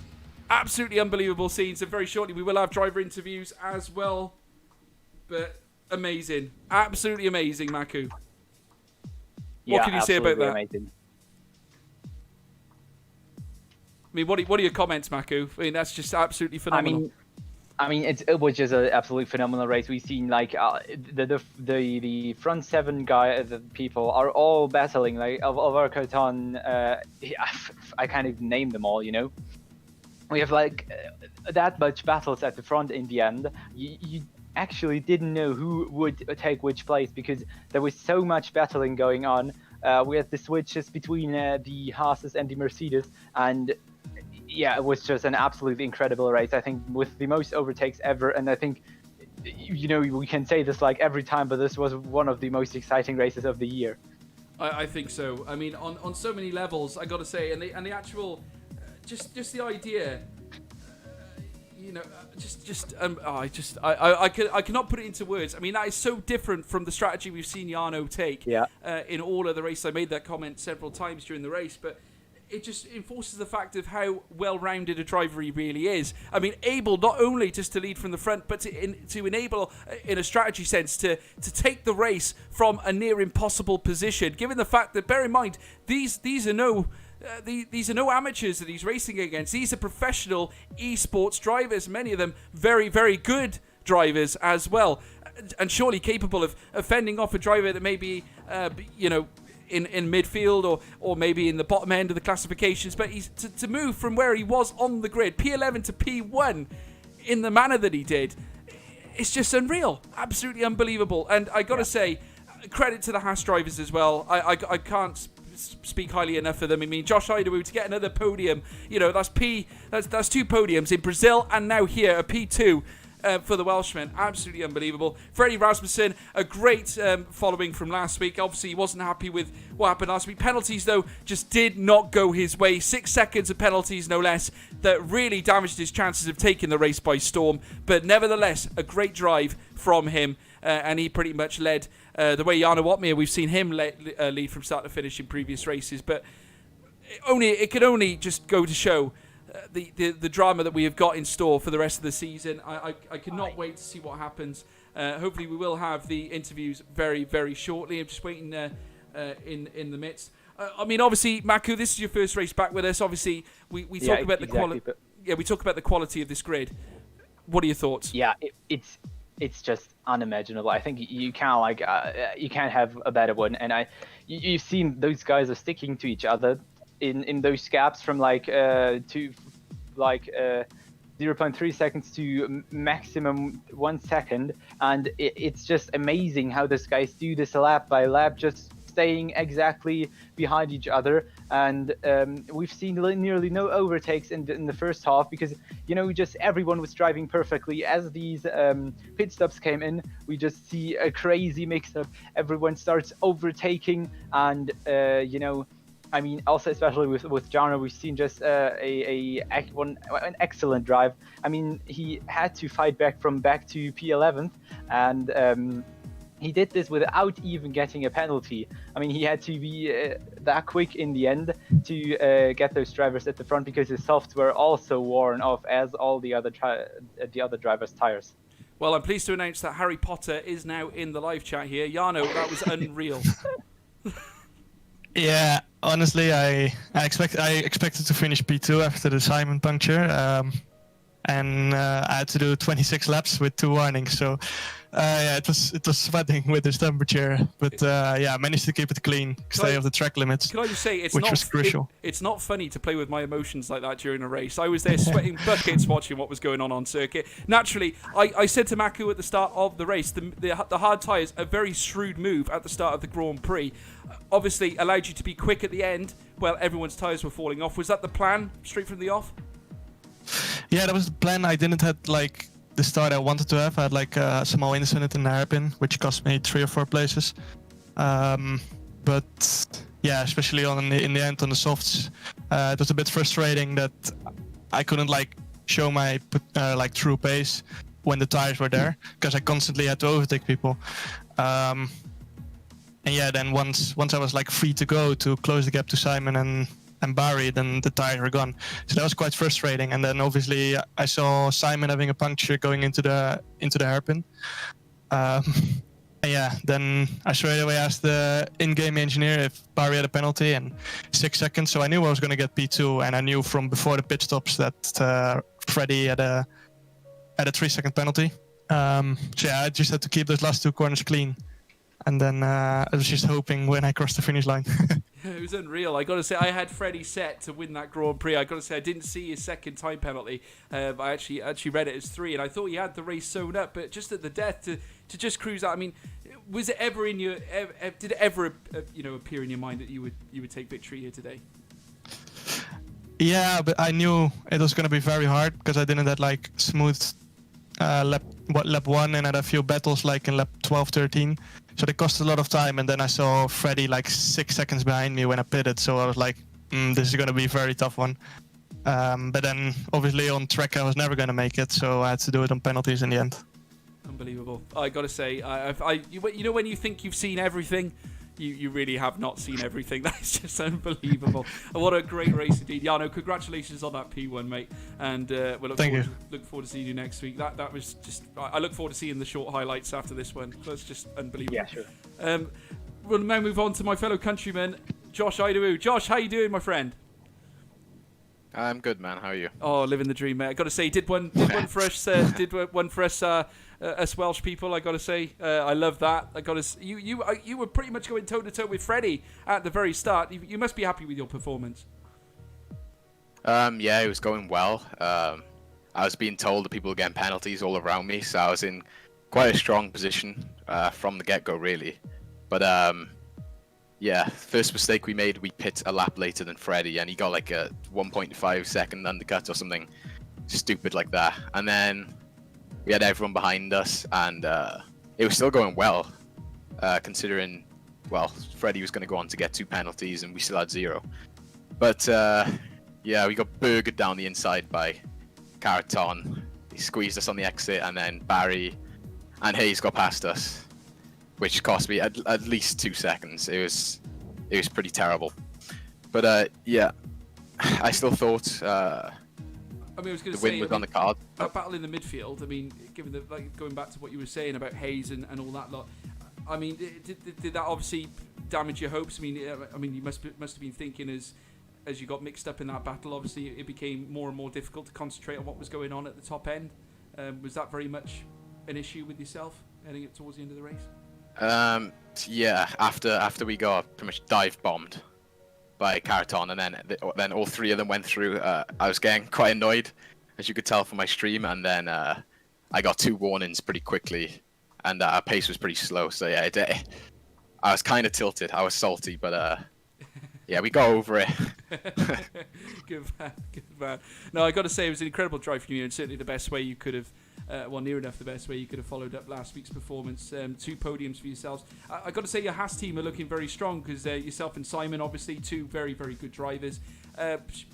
absolutely unbelievable scenes. And very shortly we will have driver interviews as well. But amazing. Absolutely amazing, Maku. What can you say about that? Amazing. I mean, what are your comments, Maku? I mean, that's just absolutely phenomenal. I mean, it was just an absolutely phenomenal race. We've seen like the front 7 the people are all battling. Like over Coton, I can't even name them all. You know, we have like that much battles at the front in the end. You actually didn't know who would take which place because there was so much battling going on. We had the switches between the Haas's and the Mercedes, and yeah, it was just an absolutely incredible race. I think with the most overtakes ever, and I think, you know, we can say this like every time, but this was one of the most exciting races of the year. I think so. I mean, on so many levels, I got to say, and the actual, just the idea. You know, I cannot put it into words. I mean, that is so different from the strategy we've seen Jarno take in all of the race. I made that comment several times during the race, but it just enforces the fact of how well-rounded a driver he really is. I mean, able not only just to lead from the front, but to enable, in a strategy sense, to take the race from a near impossible position. Given the fact that, bear in mind, these are no amateurs that he's racing against. These are professional esports drivers, many of them very, very good drivers as well, and surely capable of fending off a driver that maybe, in midfield or maybe in the bottom end of the classifications, but he's to move from where he was on the grid, P11 to P1, in the manner that he did, it's just unreal, absolutely unbelievable. And I got to say, credit to the Haas drivers as well. I can't speak highly enough of them. I mean, Josh Idawu to get another podium, that's two podiums in Brazil and now here, a P2. For the Welshman, absolutely unbelievable. Freddie Rasmussen, a great following from last week. Obviously, he wasn't happy with what happened last week. Penalties, though, just did not go his way. 6 seconds of penalties, no less, that really damaged his chances of taking the race by storm. But nevertheless, a great drive from him, and he pretty much led the way. Jarno Opmeer, we've seen him lead from start to finish in previous races, but it could only just go to show the drama that we have got in store for the rest of the season. I cannot wait to see what happens. Hopefully we will have the interviews very, very shortly. I'm just waiting in the midst. I mean, obviously, Maku, this is your first race back with us. Obviously, we talk about the quality. Yeah, we talk about the quality of this grid. What are your thoughts? Yeah, it's just unimaginable. I think you can't have a better one. And you've seen those guys are sticking to each other in those gaps from 0.3 seconds to maximum 1 second, and it's just amazing how these guys do this lap by lap, just staying exactly behind each other. And we've seen nearly no overtakes in the first half because just everyone was driving perfectly. As these pit stops came in, we just see a crazy mix-up. Everyone starts overtaking, and I mean, also especially with Jarno, we've seen just an excellent drive. I mean, he had to fight back to P11th, and he did this without even getting a penalty. I mean, he had to be that quick in the end to get those drivers at the front because his softs were also worn off as all the other drivers' tires. Well, I'm pleased to announce that Harry Potter is now in the live chat here. Jarno, that was unreal. Yeah, honestly, I expected to finish P2 after the Simon puncture, and I had to do 26 laps with 2 warnings. So yeah, it was sweating with this temperature, but yeah, I managed to keep it clean, stay off the track limits. Can I just say, which was crucial. It's not funny to play with my emotions like that during a race. I was there sweating buckets watching what was going on circuit. Naturally, I said to Maku at the start of the race, the hard tyres, a very shrewd move at the start of the Grand Prix. Obviously allowed you to be quick at the end while everyone's tyres were falling off. Was that the plan straight from the off? Yeah, that was the plan. I didn't have the start I wanted to have. I had a small incident in the hairpin, which cost me 3 or 4 places. But yeah, especially in the end on the softs, it was a bit frustrating that I couldn't show my true pace when the tires were there, because I constantly had to overtake people. And yeah, then once I was free to go to close the gap to Simon and Barry, then the tires were gone. So that was quite frustrating. And then obviously I saw Simon having a puncture going into the hairpin. And yeah, then I straight away asked the in-game engineer if Barry had a penalty, and 6 seconds. So I knew I was going to get P2, and I knew from before the pit stops that Freddie had a 3-second penalty. So yeah, I just had to keep those last 2 corners clean. And then I was just hoping when I crossed the finish line. It was unreal. I got to say, I had Freddie set to win that Grand Prix. I got to say, I didn't see his second time penalty. I actually read it as 3, and I thought he had the race sewn up. But just at the death to just cruise out. I mean, was it ever in your? Did it ever appear in your mind that you would take victory here today? Yeah, but I knew it was going to be very hard because I didn't have smooth lap 1, and had a few battles in lap 12, 13. So they cost a lot of time, and then I saw Freddie 6 seconds behind me when I pitted, so I was like, this is going to be a very tough one. But then, obviously, on track I was never going to make it, so I had to do it on penalties in the end. Unbelievable. I got to say, when you think you've seen everything, you really have not seen everything. That's just unbelievable. And what a great race indeed. Jarno, congratulations on that P1, mate. And we'll look forward to seeing you next week. That was just... I look forward to seeing the short highlights after this one. That's just unbelievable. Yeah, sure. We'll now move on to my fellow countryman, Josh Idawu. Josh, how you doing, my friend? I'm good, man. How are you? Oh, living the dream, mate. I got to say, did one for us, us Welsh people. I got to say, I love that. I got to. You were pretty much going toe to toe with Freddie at the very start. You must be happy with your performance. Yeah, it was going well. I was being told that people were getting penalties all around me, so I was in quite a strong position from the get-go, really. But yeah, first mistake we made, we pit a lap later than Freddie, and he got like a 1.5 second undercut or something stupid like that. And then we had everyone behind us, and it was still going well, considering, well, Freddie was going to go on to get 2 penalties, and we still had 0. But yeah, we got burgered down the inside by Caraton. He squeezed us on the exit, and then Barry and Hayes got past us, which cost me at least 2 seconds. It was pretty terrible. But yeah, I still thought I mean, I was going the to win say, was on the card. A battle in the midfield. I mean, given the going back to what you were saying about Hayes and all that lot. I mean, did that obviously damage your hopes? I mean, you must have been thinking as you got mixed up in that battle. Obviously, it became more and more difficult to concentrate on what was going on at the top end. Was that very much an issue with yourself heading it towards the end of the race? Yeah, after we got pretty much dive bombed by Caraton, and then all 3 of them went through, I was getting quite annoyed, as you could tell from my stream, and then I got 2 warnings pretty quickly, and our pace was pretty slow, so yeah, I was kind of tilted. I was salty, but yeah, we got over it. Good man. No, I got to say, it was an incredible drive from you, and certainly the best way you could have, well, near enough the best way you could have followed up last week's performance. 2 podiums for yourselves. I got to say, your Haas team are looking very strong, because yourself and Simon, obviously, 2 very, very good drivers.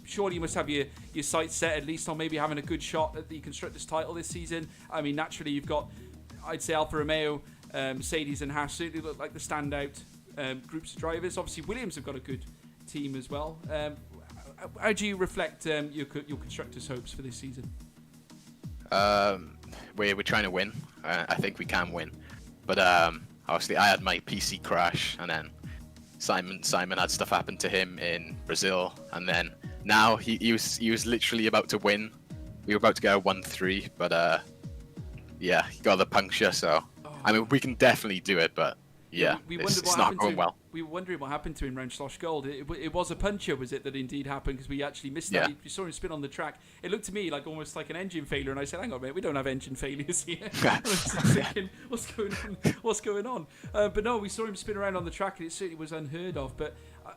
Surely you must have your sights set at least on maybe having a good shot at the Constructors' title this season. I mean, naturally, you've got, I'd say, Alfa Romeo, Mercedes and Haas certainly look like the standout groups of drivers. Obviously, Williams have got a good team as well. How do you reflect your Constructors' hopes for this season? We're trying to win. I think we can win, but obviously I had my PC crash, and then Simon had stuff happen to him in Brazil, and then now he was literally about to win. We were about to go 1-3, but yeah, he got the puncture. So I mean, we can definitely do it, but yeah, it's not going well. We were wondering what happened to him around Schloss Gold. It was a puncture, was it, that indeed happened? Because we actually missed that. We saw him spin on the track. It looked to me like almost like an engine failure, and I said, hang on a minute, we don't have engine failures here. I was thinking, what's going on? But no, we saw him spin around on the track, and it certainly was unheard of. But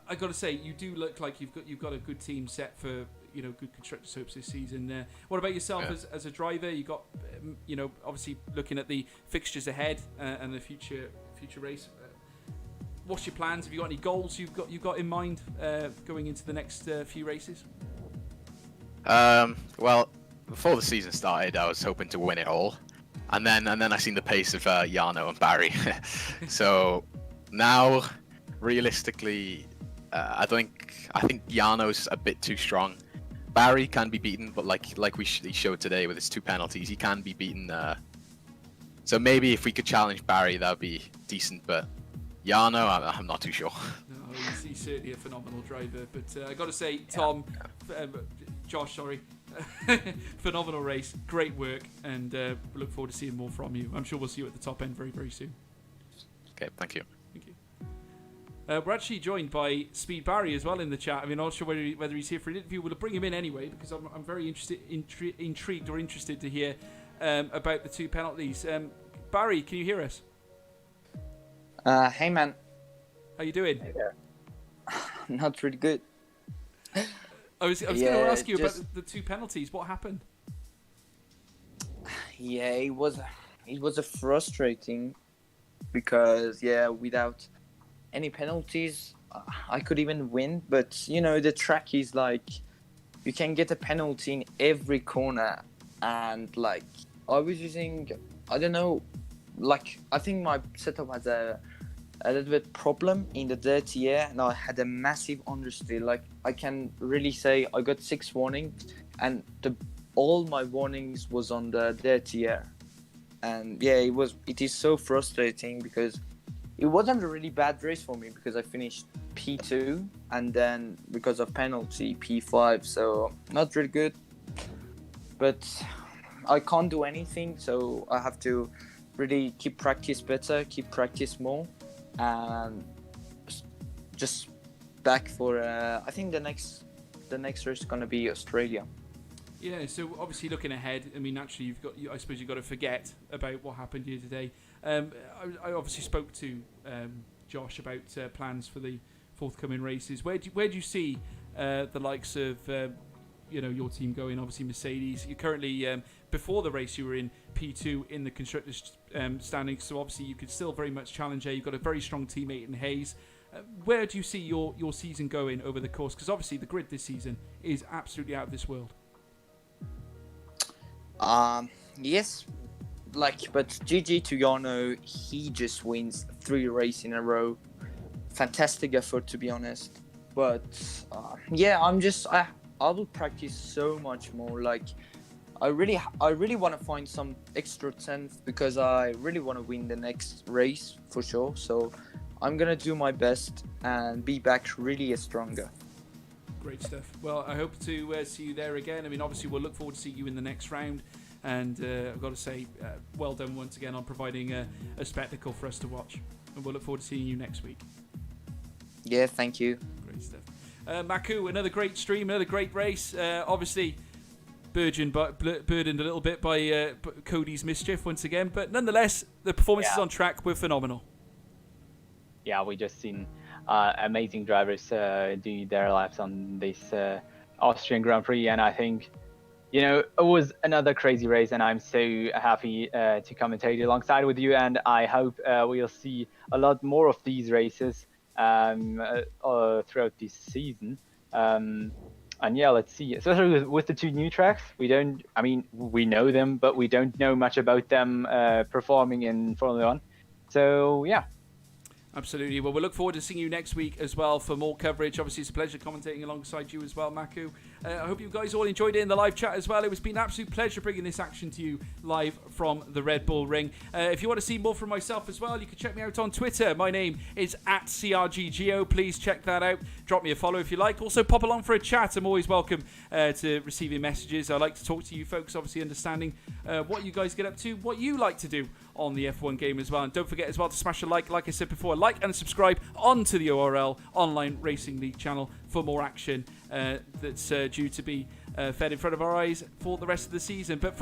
I got to say, you do look like you've got a good team set for good Constructors' hopes this season. What about yourself as a driver? You got obviously looking at the fixtures ahead and the future race. What's your plans? Have you got any goals you've got in mind going into the next few races? Well, before the season started, I was hoping to win it all, and then I seen the pace of Jarno and Barry. So now, realistically, I think Jarno's a bit too strong. Barry can be beaten, but like he showed today with his 2 penalties, he can be beaten. So maybe if we could challenge Barry, that would be decent. But Jarno, I'm not too sure. No, he's certainly a phenomenal driver. But I got to say, Tom, Josh, sorry, phenomenal race, great work, and we look forward to seeing more from you. I'm sure we'll see you at the top end very, very soon. Okay, thank you. Thank you. We're actually joined by Speed Barry as well in the chat. I mean, I'm not sure whether he's here for an interview. We'll bring him in anyway, because I'm very intrigued to hear about the 2 penalties. Barry, can you hear us? Hey man. How you doing? Hey there. Not really good. I was going to ask you about the 2 penalties. What happened? Yeah, it was a frustrating, because without any penalties, I could even win. But the track is like, you can get a penalty in every corner, and like I was using, I don't know, like I think my setup has a little bit problem in the dirty air, and I had a massive understeer. Like I can really say I got 6 warnings, and all my warnings was on the dirty air. And yeah, it is so frustrating, because it wasn't a really bad race for me, because I finished P2 and then because of penalty P5, so not really good. But I can't do anything, so I have to really keep practice better, keep practice more, and just back for I think the next race is gonna be Australia. Yeah, so obviously looking ahead, I mean, naturally, I suppose you've got to forget about what happened here today. I obviously spoke to Josh about plans for the forthcoming races. Where do you see the likes of your team going? Obviously, Mercedes. You're currently before the race, you were in P2 in the constructors standings, so obviously you could still very much challenge there. You've got a very strong teammate in Hayes. Where do you see your season going over the course? Because obviously the grid this season is absolutely out of this world. Yes, but Gigi to Jarno, he just wins 3 races in a row. Fantastic effort, to be honest. But I will practice so much more. Like, I really want to find some extra 10th because I really want to win the next race for sure. So I'm gonna do my best and be back really stronger. Great stuff. Well, I hope to see you there again. I mean, obviously, we'll look forward to seeing you in the next round. And I've got to say, well done once again on providing a spectacle for us to watch. And we'll look forward to seeing you next week. Yeah, thank you. Great stuff. Maku, another great stream, another great race. Obviously, burdened a little bit by Cody's mischief once again. But nonetheless, the performances on track were phenomenal. Yeah, we just seen amazing drivers doing their laps on this Austrian Grand Prix, and I think, it was another crazy race, and I'm so happy to commentate alongside with you, and I hope we'll see a lot more of these races throughout this season. And yeah, let's see, especially with the 2 new tracks. We know them, but we don't know much about them performing in Formula 1. So yeah. Absolutely. Well, we'll look forward to seeing you next week as well for more coverage. Obviously, it's a pleasure commentating alongside you as well, Maku. I hope you guys all enjoyed it in the live chat as well. It's been an absolute pleasure bringing this action to you live from the Red Bull Ring. If you want to see more from myself as well, you can check me out on Twitter. My name is @CRGGO. Please check that out. Drop me a follow if you like. Also, pop along for a chat. I'm always welcome to receiving messages. I like to talk to you folks, obviously understanding what you guys get up to, what you like to do on the F1 game as well. And don't forget as well to smash a like I said before, like and subscribe onto the ORL Online Racing League channel for more action that's due to be fed in front of our eyes for the rest of the season. But for